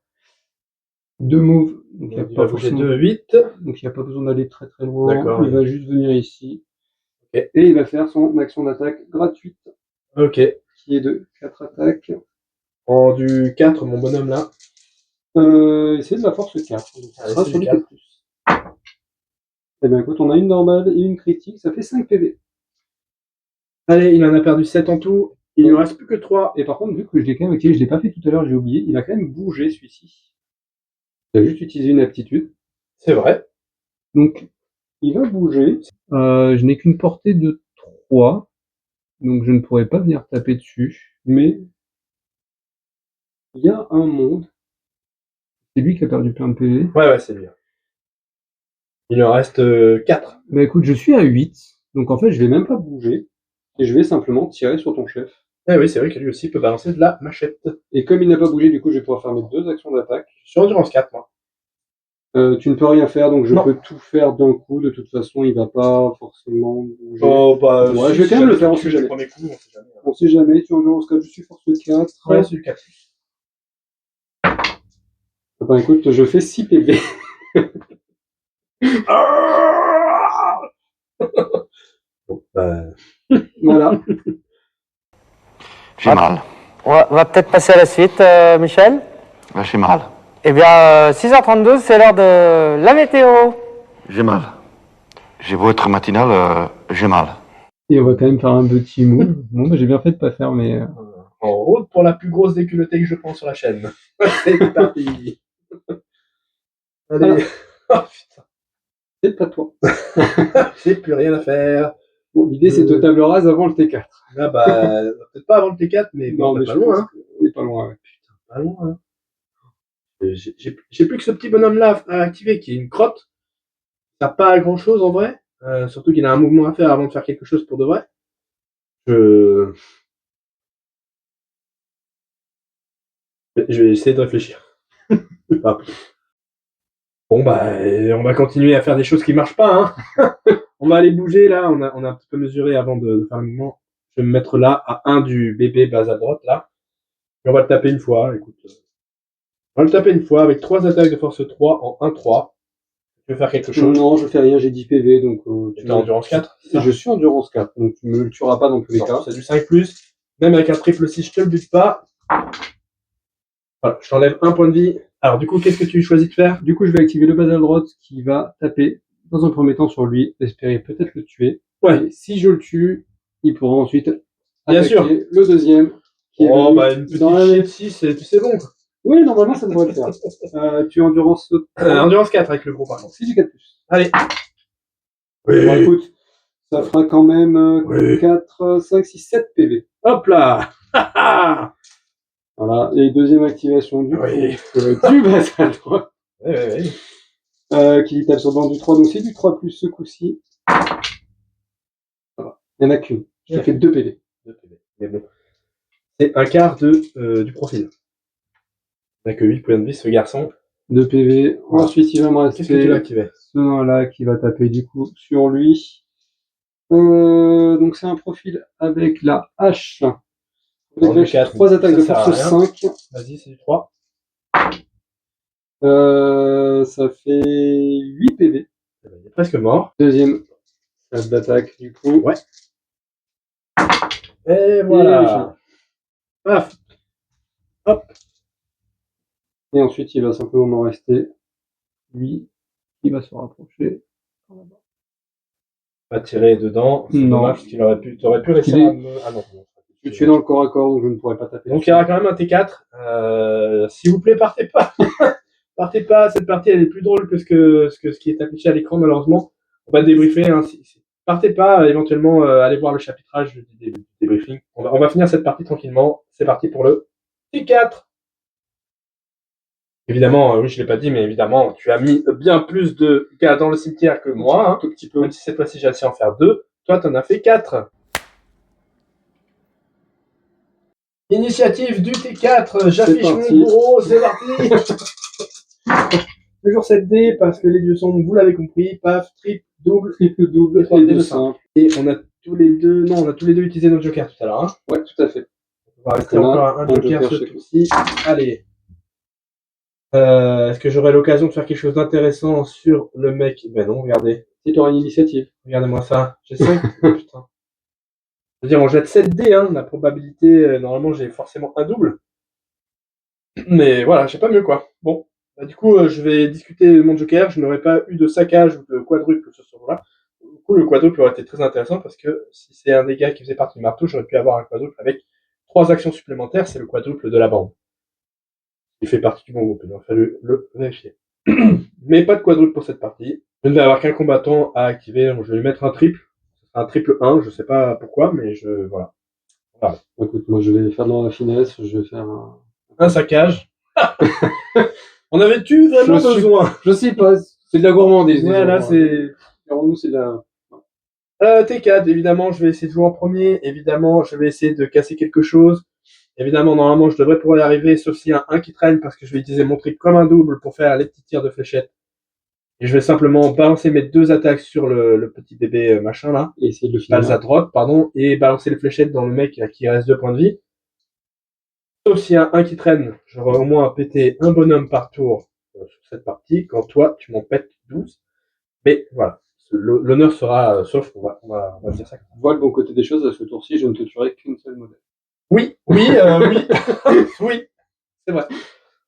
2 moves. Donc il va bouger 2, 8. Donc il n'y a pas besoin d'aller très très loin. D'accord. Il va juste venir ici. Okay. Et il va faire son action d'attaque gratuite. Ok. Qui est de 4 attaques. En du 4, mon bonhomme là. C'est de la force 4. Donc ça sera sur du 4+. Eh bien écoute, on a une normale et une critique. Ça fait 5 PV. Allez, il en a perdu 7 en tout. Il ne lui reste plus que 3. Et par contre, vu que je l'ai quand même activé, je ne l'ai pas fait tout à l'heure, j'ai oublié, il a quand même bougé celui-ci. Il a juste utilisé une aptitude. C'est vrai. Donc, il va bouger. Je n'ai qu'une portée de 3. Donc, je ne pourrais pas venir taper dessus. Mais, il y a un monde. C'est lui qui a perdu plein de PV. Ouais, c'est lui. Il en reste 4. Bah écoute, je suis à 8. Donc, en fait, je vais même pas bouger. Et je vais simplement tirer sur ton chef. Eh oui, c'est vrai que lui aussi peut balancer de la machette. Et comme il n'a pas bougé, du coup, je vais pouvoir faire mes 2 actions d'attaque. Je suis endurance 4, moi. Tu ne peux rien faire, donc je peux tout faire d'un coup. De toute façon, il va pas forcément bouger. Oh, bah, ouais, je vais quand même le faire, on sait jamais. Premier coup, on sait jamais. On sait jamais, tu es endurance 4, je suis force 4. Ouais, c'est du 4. Attends, écoute, je fais 6 PV. Bon, bah... Voilà. J'ai mal. On va peut-être passer à la suite, Michel. J'ai mal. Eh bien, 6h32, c'est l'heure de la météo. J'ai mal. J'ai beau être matinal, j'ai mal. Et on va quand même faire un petit move. Bon, bah, j'ai bien fait de pas faire, mais... En route pour la plus grosse déculottée que je prends sur la chaîne. C'est parti. Allez. Oh putain. C'est pas toi. J'ai plus rien à faire. Bon, l'idée, c'est de table rase avant le T4. Ah bah, peut-être pas avant le T4, mais bon, mais pas loin. Hein. On est pas loin, ouais. Putain, pas loin. Hein. J'ai plus que ce petit bonhomme-là à activer, qui est une crotte. Ça n'a pas grand-chose en vrai. Surtout qu'il a un mouvement à faire avant de faire quelque chose pour de vrai. Je vais essayer de réfléchir. Bon bah, on va continuer à faire des choses qui marchent pas. Hein. On va aller bouger là. On a un petit peu mesuré avant de faire le mouvement. Je vais me mettre là à 1 du bébé base à droite là. Et on va le taper une fois. Écoute, on va le taper une fois avec 3 attaques de force 3 en 1-3. Tu veux faire quelque chose? Non, je fais rien, j'ai 10 PV, donc... tu es endurance 4? Je suis endurance 4, donc tu me le tueras pas dans tous les cas. C'est du 5+. Même avec un triple 6, je te le bute pas. Voilà, je t'enlève 1 point de vie. Alors du coup, qu'est-ce que tu choisis de faire? Du coup, je vais activer le Bazeldrot qui va taper dans un premier temps sur lui, espérer peut-être le tuer. Ouais. Et si je le tue, il pourra ensuite bien attaquer sûr le deuxième. Qui est bah une petite shit 6, c'est bon quoi. Oui, normalement ça devrait le faire. Tu es endurance... endurance 4 avec le gros par contre. C'est du 4+. Allez. Oui. Bon, écoute, ça fera quand même 4, 5, 6, 7 PV. Hop là. Voilà, et deuxième activation du Bazeldrot. Qui tape sur le banc du 3, donc c'est du 3+, ce coup-ci. Voilà. Il n'y en a qu'une. Je t'ai fait 2 PV. 2 PV. Mais bon. C'est un quart du profil. Il n'a que 8 points de vie, ce garçon. 2 PV. Voilà. Ensuite, il va me rester qu'est-ce que tu vas activer? Ce nom-là qui va taper du coup sur lui. Donc c'est un profil avec la hache. Avec 3 attaques de force 5. Vas-y, c'est du 3. Ça fait 8 PV. Il est presque mort. Deuxième phase d'attaque du coup. Ouais. Et voilà. Paf. Hop. Et ensuite, il va simplement m'en rester lui qui va se rapprocher. Pas tirer dedans. C'est dommage, t'aurais pu réussir à me... Ah non. Tu es dans le corps à corps, donc je ne pourrais pas taper. Donc il y aura quand même un T4. S'il vous plaît, partez pas. Partez pas, cette partie elle est plus drôle que ce qui est affiché à l'écran malheureusement. On va débriefer. Hein, partez pas, éventuellement allez voir le chapitrage du débriefing. On va finir cette partie tranquillement. C'est parti pour le T4. Évidemment, oui, je l'ai pas dit, mais évidemment, tu as mis bien plus de gars dans le cimetière que moi, hein, tout petit peu. Même si cette fois-ci j'ai réussi à en faire 2, toi t'en as fait 4. Initiative du T4, j'affiche mon bourreau, c'est parti. Toujours 7 dés parce que les dieux sont, vous l'avez compris, paf, triple, double, et 3 dés de simple. Et on a tous les deux utilisé notre joker tout à l'heure. Hein. Ouais, tout à fait. On va rester encore un joker ce tour-ci. Allez. Est-ce que j'aurai l'occasion de faire quelque chose d'intéressant sur le mec? Ben non, regardez. Si tu auras une initiative. Regardez-moi ça. J'ai 5. Putain. Je veux dire, on jette 7 dés, hein. La probabilité, normalement, j'ai forcément un double. Mais voilà, j'ai pas mieux, quoi. Bon. Bah, du coup, je vais discuter de mon joker. Je n'aurais pas eu de saccage ou de quadruple ce soir-là. Du coup, le quadruple aurait été très intéressant parce que si c'est un des gars qui faisait partie du marteau, j'aurais pu avoir un quadruple avec 3 actions supplémentaires. C'est le quadruple de la bande. Il fait partie du bon groupe. Il aurait fallu le vérifier. Mais pas de quadruple pour cette partie. Je ne vais avoir qu'un combattant à activer. Donc je vais lui mettre un triple. Un triple 1. Je sais pas pourquoi, mais voilà. Écoute, moi je vais faire dans la finesse. Je vais faire un saccage. On avait-tu vraiment besoin? Je sais pas, c'est de la gourmandise. Ouais, là, c'est. Alors, nous, c'est de la. T4, évidemment, je vais essayer de jouer en premier. Évidemment, je vais essayer de casser quelque chose. Évidemment, normalement, je devrais pouvoir y arriver, sauf s'il y a un qui traîne, parce que je vais utiliser mon trick comme un double pour faire les petits tirs de fléchette. Et je vais simplement balancer mes 2 attaques sur le petit bébé machin là. Et essayer de le finir. Balzadrot, pardon. Et balancer les fléchettes dans le mec qui reste 2 points de vie. Sauf s'il y a un qui traîne, j'aurai au moins pété un bonhomme par tour sur cette partie, quand toi, tu m'en pètes 12. Mais voilà, l'honneur sera sauf, on va dire ça. Vois le bon côté des choses, à ce tour-ci, je ne te tuerai qu'une seule modèle. Oui, oui, oui, c'est vrai.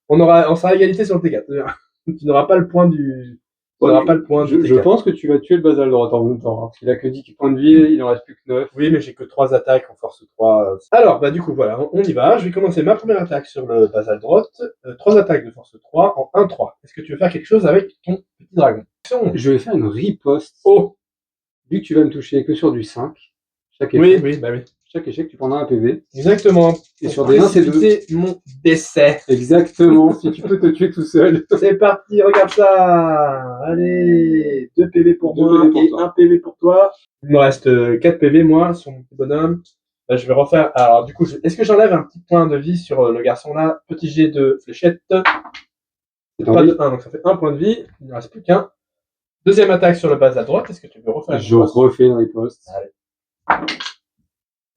On sera à égalité sur le T4. Tu n'auras pas le point du... Je pense que tu vas tuer le Basaldroth en même temps. Hein, parce qu'il a que 10 points de vie, il en reste plus que 9. Oui, mais j'ai que 3 attaques en force 3. Alors, bah du coup, voilà, on y va. Je vais commencer ma première attaque sur le Basaldroth. 3 attaques de force 3 en 1-3. Est-ce que tu veux faire quelque chose avec ton petit dragon? Je vais faire une riposte. Oh! Vu que tu vas me toucher que sur du 5, chaque échec, tu prendras un PV. Exactement. Et sur des 1, c'est 2. Mon décès. Exactement. Si tu peux te tuer tout seul. C'est parti, regarde ça. Allez, 2 PV pour moi et 1 PV pour toi. Il me reste 4 PV, moi, sur mon petit bonhomme. Là, je vais refaire. Alors, du coup, est-ce que j'enlève un petit point de vie sur le garçon là? Petit jet de fléchette. C'est pas de 1, donc ça fait 1 point de vie. Il ne reste plus qu'un. Deuxième attaque sur le bas à droite. Est-ce que tu veux refaire? Je refais une riposte. Allez.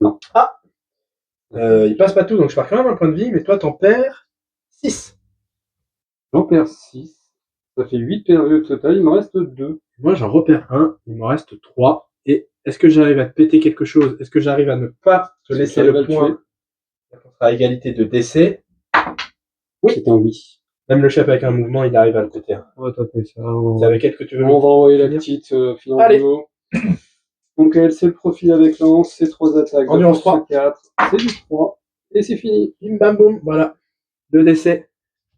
Non. Ah! Il passe pas tout, donc je perds quand même un point de vie, mais toi, t'en perds 6. J'en perds 6. Ça fait 8 perdus au total, il me reste 2. Moi, j'en repère 1, il me reste 3. Et est-ce que j'arrive à te péter quelque chose? Est-ce que j'arrive à ne pas te laisser le point? On sera à égalité de décès. Oui. C'est un oui. Même le chef avec un mouvement, il arrive à le péter. On va taper ça. C'est avec elle que tu veux. On va envoyer la petite finance. Allez. Donc elle, c'est le profil avec lance, c'est 3 attaques. Endurance 3. 4, c'est du 3. Et c'est fini. Bim bam boum, voilà. 2 décès.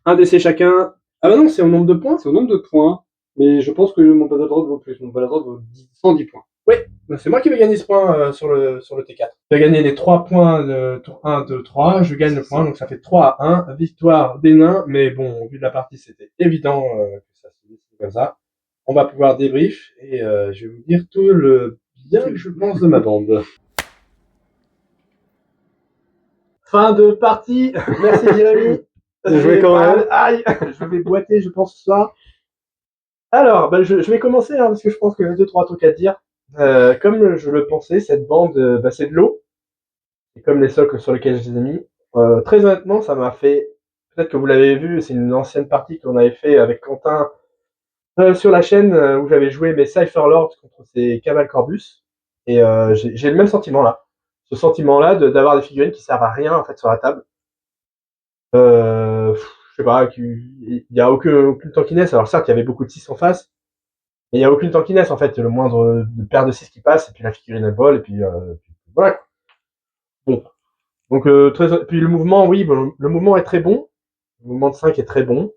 1 décès chacun. Ah bah non, c'est au nombre de points. C'est au nombre de points. Mais je pense que mon Basaldroth vaut plus. Mon Basaldroth vaut 110 points. Oui, c'est moi qui vais gagner ce point sur le T4. Je vais gagner les 3 points de tour 1, 2, 3. Je gagne le point, donc ça fait 3 à 1. Victoire des nains, mais bon, vu de la partie, c'était évident que ça se décide comme ça. On va pouvoir débrief et je vais vous dire tout le bien que je pense de ma bande. Fin de partie. Merci Jérémy. Je vais quand même. Aïe, je vais boiter, je pense ça. Alors, je vais commencer hein, parce que je pense qu'il y a 2-3 trucs à dire. Comme je le pensais, cette bande, c'est de l'eau. Et comme les socles sur lesquels je les ai mis. Très honnêtement, ça m'a fait... Peut-être que vous l'avez vu, c'est une ancienne partie qu'on avait fait avec Quentin sur la chaîne où j'avais joué mes Cypher Lords contre ces Cabal Corbus. Et j'ai le même sentiment là. Ce sentiment-là d'avoir des figurines qui servent à rien en fait sur la table. Je sais pas, il y a aucune tankiness. Alors certes, il y avait beaucoup de 6 en face. Mais il n'y a aucune tankiness en fait, le moindre paire de 6 qui passe, et puis la figurine elle vole, et puis voilà. Bon. Donc puis le mouvement, oui, bon, le mouvement est très bon. Le mouvement de 5 est très bon.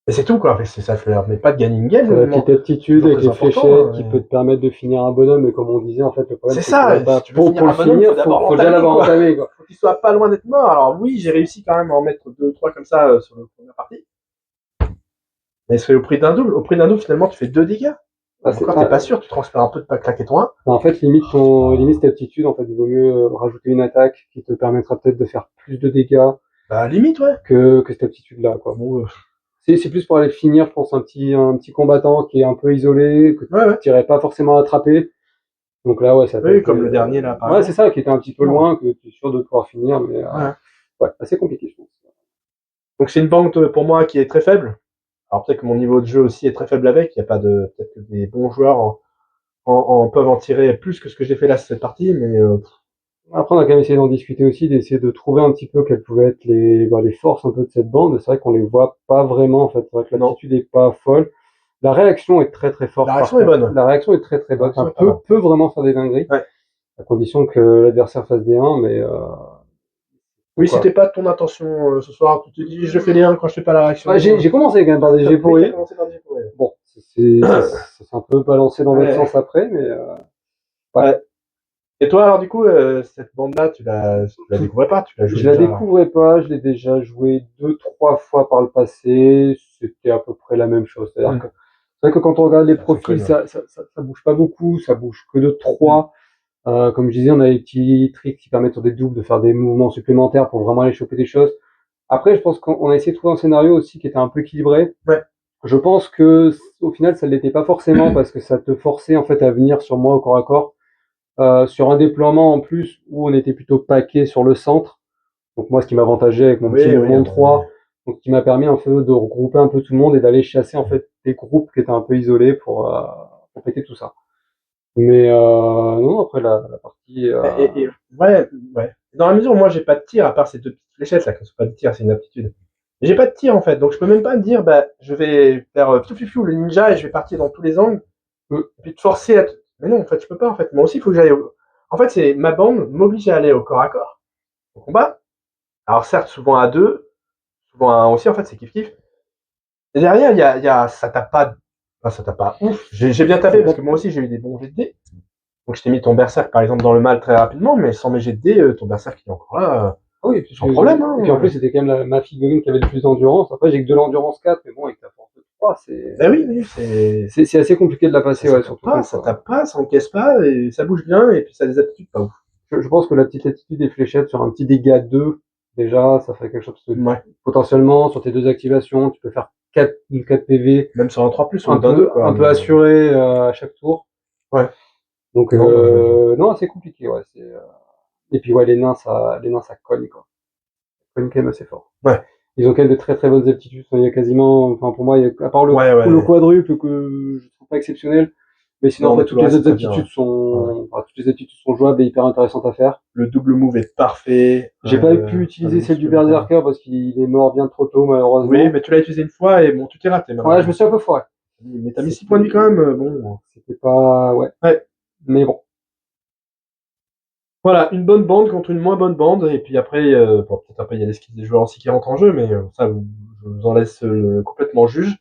Mais c'est tout, quoi. Ça fait mais pas de gagning game. La petite aptitude avec les fléchettes qui mais... peut te permettre de finir un bonhomme, mais comme on disait, en fait, le problème, c'est ça. Bah, Si tu veux finir pour le finir, faut déjà l'avoir entamé, quoi. Faut qu'il soit pas loin d'être mort. Alors oui, j'ai réussi quand même à en mettre 2 ou 3 comme ça sur la première partie. Mais c'est au prix d'un double. Au prix d'un double, finalement, tu fais 2 dégâts. Encore, t'es pas sûr, tu transfères un peu de pas claquer ton 1. En fait, limite cette aptitude, en fait, il vaut mieux rajouter une attaque qui te permettra peut-être de faire plus de dégâts. Bah, limite, ouais. Que cette aptitude-là, quoi. Bon, c'est plus pour aller finir, je pense, un petit combattant qui est un peu isolé, que tu t'irais pas forcément attraper. Donc là, ouais, ça peut être, comme le dernier, là, par exemple. C'est ça, qui était un petit peu loin, que tu es sûr de pouvoir finir, mais assez compliqué, je pense. Donc c'est une banque pour moi qui est très faible. Alors peut-être que mon niveau de jeu aussi est très faible avec. Il y a pas de, peut-être que des bons joueurs peuvent en tirer plus que ce que j'ai fait là cette partie, mais après on a quand même essayé d'en discuter aussi, d'essayer de trouver un petit peu quelles pouvaient être les forces un peu de cette bande. C'est vrai qu'on les voit pas vraiment, en fait. C'est vrai que l'attitude est pas folle. La réaction est très très forte. La réaction est bonne. La réaction est très très bonne. Ça peut vraiment faire des dingueries. Ouais. À condition que l'adversaire fasse des 1, mais oui, c'était pas ton intention ce soir. Tu te dis, je fais les 1 quand je fais pas la réaction. J'ai commencé quand même par des G pourris. Bon, c'est un peu balancé dans l'autre sens après, mais ouais. Et toi, alors du coup, cette bande-là, tu la découvrais pas, tu l'as joué? Je la découvrais pas, je l'ai déjà joué 2-3 fois par le passé. C'était à peu près la même chose. C'est-à-dire que c'est vrai que quand on regarde les profils, ça bouge pas beaucoup, ça bouge que de 3. Comme je disais, on a des petits tricks qui permettent sur des doubles de faire des mouvements supplémentaires pour vraiment aller choper des choses. Après, je pense qu'on a essayé de trouver un scénario aussi qui était un peu équilibré. Ouais. Je pense que au final, ça l'était pas forcément parce que ça te forçait en fait à venir sur moi au corps à corps. Sur un déploiement en plus où on était plutôt paqué sur le centre. Donc moi, ce qui m'avantageait avec mon petit mouvement de 3, donc qui m'a permis un peu de regrouper un peu tout le monde et d'aller chasser en fait des groupes qui étaient un peu isolés pour péter tout ça. Mais non, après la partie. Ouais. Dans la mesure où moi j'ai pas de tir à part ces 2 petites fléchettes là, qui ne sont pas de tir, c'est une aptitude. J'ai pas de tir en fait, donc je peux même pas me dire bah je vais faire fiou le ninja et je vais partir dans tous les angles et puis te forcer à. Mais non, en fait je peux pas en fait. Moi aussi il faut que j'aille. En fait c'est ma bande m'oblige à aller au corps à corps, au combat. Alors certes souvent à 2, souvent à 1 aussi en fait c'est kiff kiff. Et derrière il y a ça tape pas. Enfin, ça tape pas ouf. J'ai bien tapé parce que moi aussi j'ai eu des bons jets de dés. Donc je t'ai mis ton berserk par exemple dans le mal très rapidement, mais sans mes jets de dés, ton berserk il est encore là. Oui, sans problème. Hein. Et puis en plus c'était quand même ma figurine qui avait le plus d'endurance. Après j'ai que de l'endurance 4, mais bon avec ta force de 3, c'est. Ben oui, c'est assez compliqué de la passer, ouais, surtout. Ça tape pas, ça encaisse pas, et ça bouge bien, et puis ça a des aptitudes pas ouf. Je pense que la petite attitude des fléchettes sur un petit dégât 2, déjà, ça ferait quelque chose de potentiellement sur tes 2 activations, tu peux faire 4 PV. Même sur un 3+, un peu assuré à chaque tour. Ouais. Donc non, c'est compliqué, ouais. Et puis ouais, les nains ça cogne, quoi. Ça cogne quand même assez fort. Ouais. Ils ont quand même de très très bonnes aptitudes. Il y a quasiment, enfin pour moi, à part le quadruple que je trouve pas exceptionnel, mais sinon après toutes les autres aptitudes sont, toutes les aptitudes sont jouables et hyper intéressantes à faire. Le double move est parfait. J'ai pas pu utiliser celle du berserker parce qu'il est mort bien trop tôt malheureusement. Oui, mais tu l'as utilisé une fois et bon, tu t'es raté. Ouais, je me suis un peu foiré. Mais t'as mis 6 points de vie quand même, bon. C'était pas, ouais. Mais bon. Voilà, une bonne bande contre une moins bonne bande, et puis après, bon, peut-être après il y a des skills des joueurs aussi qui rentrent en jeu, mais ça, je vous en laisse complètement juge.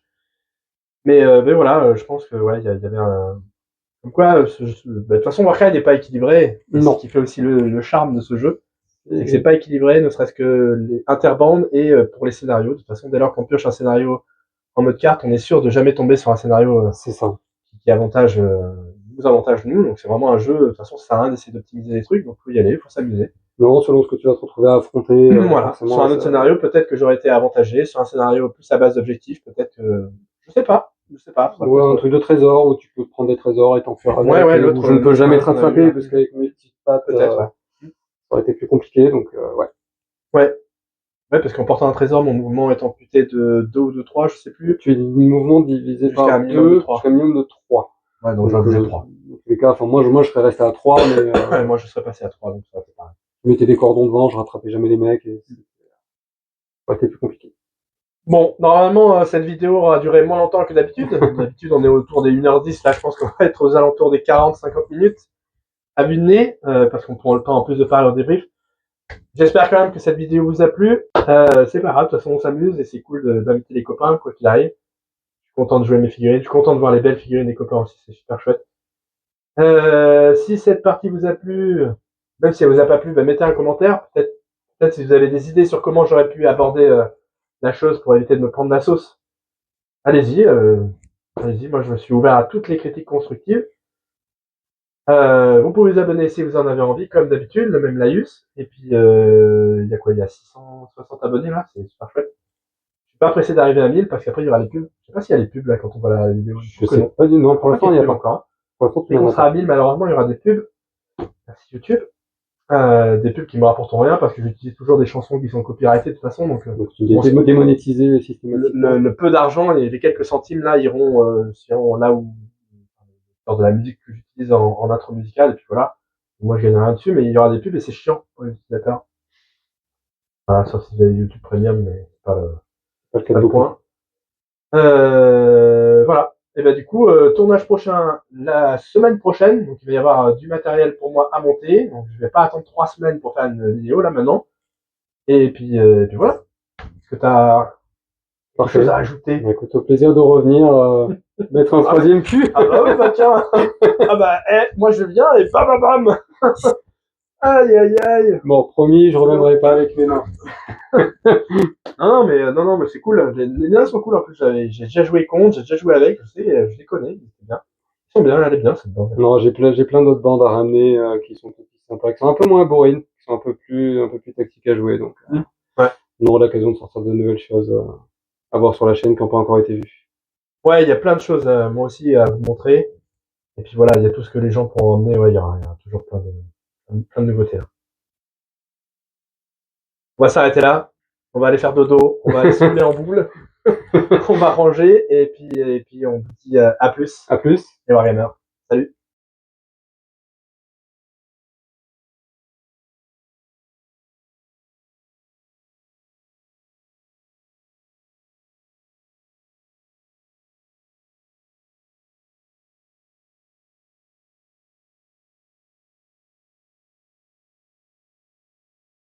Mais voilà, je pense que ouais, il y avait un. Comme quoi, de toute façon, Warcraft n'est pas équilibré. C'est ce qui fait aussi le charme de ce jeu. C'est que c'est pas équilibré, ne serait-ce que les interbandes et pour les scénarios. De toute façon, dès lors qu'on pioche un scénario en mode carte, on est sûr de jamais tomber sur un scénario qui avantage, nous avantage nous. Donc c'est vraiment un jeu. De toute façon, ça sert à rien d'essayer d'optimiser les trucs. Donc faut y aller, faut s'amuser. Non, selon ce que tu vas te retrouver à affronter. Voilà. Sur un autre scénario, peut-être que j'aurais été avantagé. Sur un scénario plus à base d'objectifs, peut-être que je sais pas. Ouais, un truc de trésor où tu peux prendre des trésors et t'en faire avec. Ouais, l'autre. Je ne peux jamais te rattraper parce qu'avec mes petites pattes, ça aurait été plus compliqué, donc ouais. Ouais, parce qu'en portant un trésor, mon mouvement est amputé de 2 ou de 3, je sais plus. Tu es mouvement divisé par 2 jusqu'à un minimum de 3. Ouais, donc j'en faisais 3. Dans tous les cas, enfin, moi je serais resté à 3, mais. Ouais, moi je serais passé à 3, donc ça c'est pareil. Je mettais des cordons devant, je rattrapais jamais les mecs et ça aurait été plus compliqué. Bon, normalement, cette vidéo aura duré moins longtemps que d'habitude. D'habitude, on est autour des 1h10. Là, je pense qu'on va être aux alentours des 40-50 minutes à vue de nez, parce qu'on prend le temps en plus de faire le débrief. J'espère quand même que cette vidéo vous a plu. C'est pas grave, de toute façon on s'amuse et c'est cool d'inviter les copains, quoi qu'il arrive. Je suis content de jouer mes figurines, je suis content de voir les belles figurines des copains aussi, c'est super chouette. Si cette partie vous a plu, même si elle vous a pas plu, bah, mettez un commentaire. Peut-être si vous avez des idées sur comment j'aurais pu aborder la chose pour éviter de me prendre la sauce. Allez-y, moi je me suis ouvert à toutes les critiques constructives. Vous pouvez vous abonner si vous en avez envie, comme d'habitude, le même laïus. Et puis, il y a quoi? Il y a 660 abonnés là, c'est super chouette. Je suis pas pressé d'arriver à 1000 parce qu'après il y aura les pubs. Je sais pas s'il y a les pubs là quand on voit la vidéo. Je sais pas du tout. Pour l'instant, il y a pas encore. Pour l'instant, Dès qu'on sera à 1000, malheureusement, il y aura des pubs. Merci YouTube. Des pubs qui me rapporteront rien parce que j'utilise toujours des chansons qui sont copyrightées de toute façon. Donc il est démonétisé systématiquement. Le peu d'argent et les quelques centimes là iront là où de la musique que j'utilise en intro musicale et puis voilà. Moi je gagne rien dessus mais il y aura des pubs et c'est chiant pour les utilisateurs. Voilà, sauf si vous avez YouTube Premium mais c'est pas le point. Voilà. Et ben du coup, tournage prochain la semaine prochaine. Donc il va y avoir du matériel pour moi à monter. Donc je vais pas attendre 3 semaines pour faire une vidéo là maintenant. Et puis voilà. Est-ce que t'as quelque chose à ajouter? Bah, écoute, au plaisir de revenir mettre un troisième cul. Ah bah oui, bah tiens. Ah bah moi je viens et bam bam bam. Aïe aïe aïe. Bon, promis, je reviendrai pas avec mes mains. non mais c'est cool. Les nains sont cool en plus. J'ai déjà joué contre, j'ai déjà joué avec. Je sais, je les connais. C'est bien. Ils sont bien, elle est bien cette bande. Non, j'ai plein d'autres bandes à ramener qui sont plus sympas, qui sont un peu moins boring, qui sont un peu plus tactiques à jouer. Donc, ouais. On aura l'occasion de sortir de nouvelles choses à voir sur la chaîne qui n'ont pas encore été vues. Ouais, il y a plein de choses moi aussi à vous montrer. Et puis voilà, il y a tout ce que les gens pourront emmener. Ouais, il y aura toujours plein de nouveautés. Là. On va s'arrêter là. On va aller faire dodo. On va aller se rouler en boule. On va ranger et puis on vous dit à plus. À plus. Et Wargamer. Salut.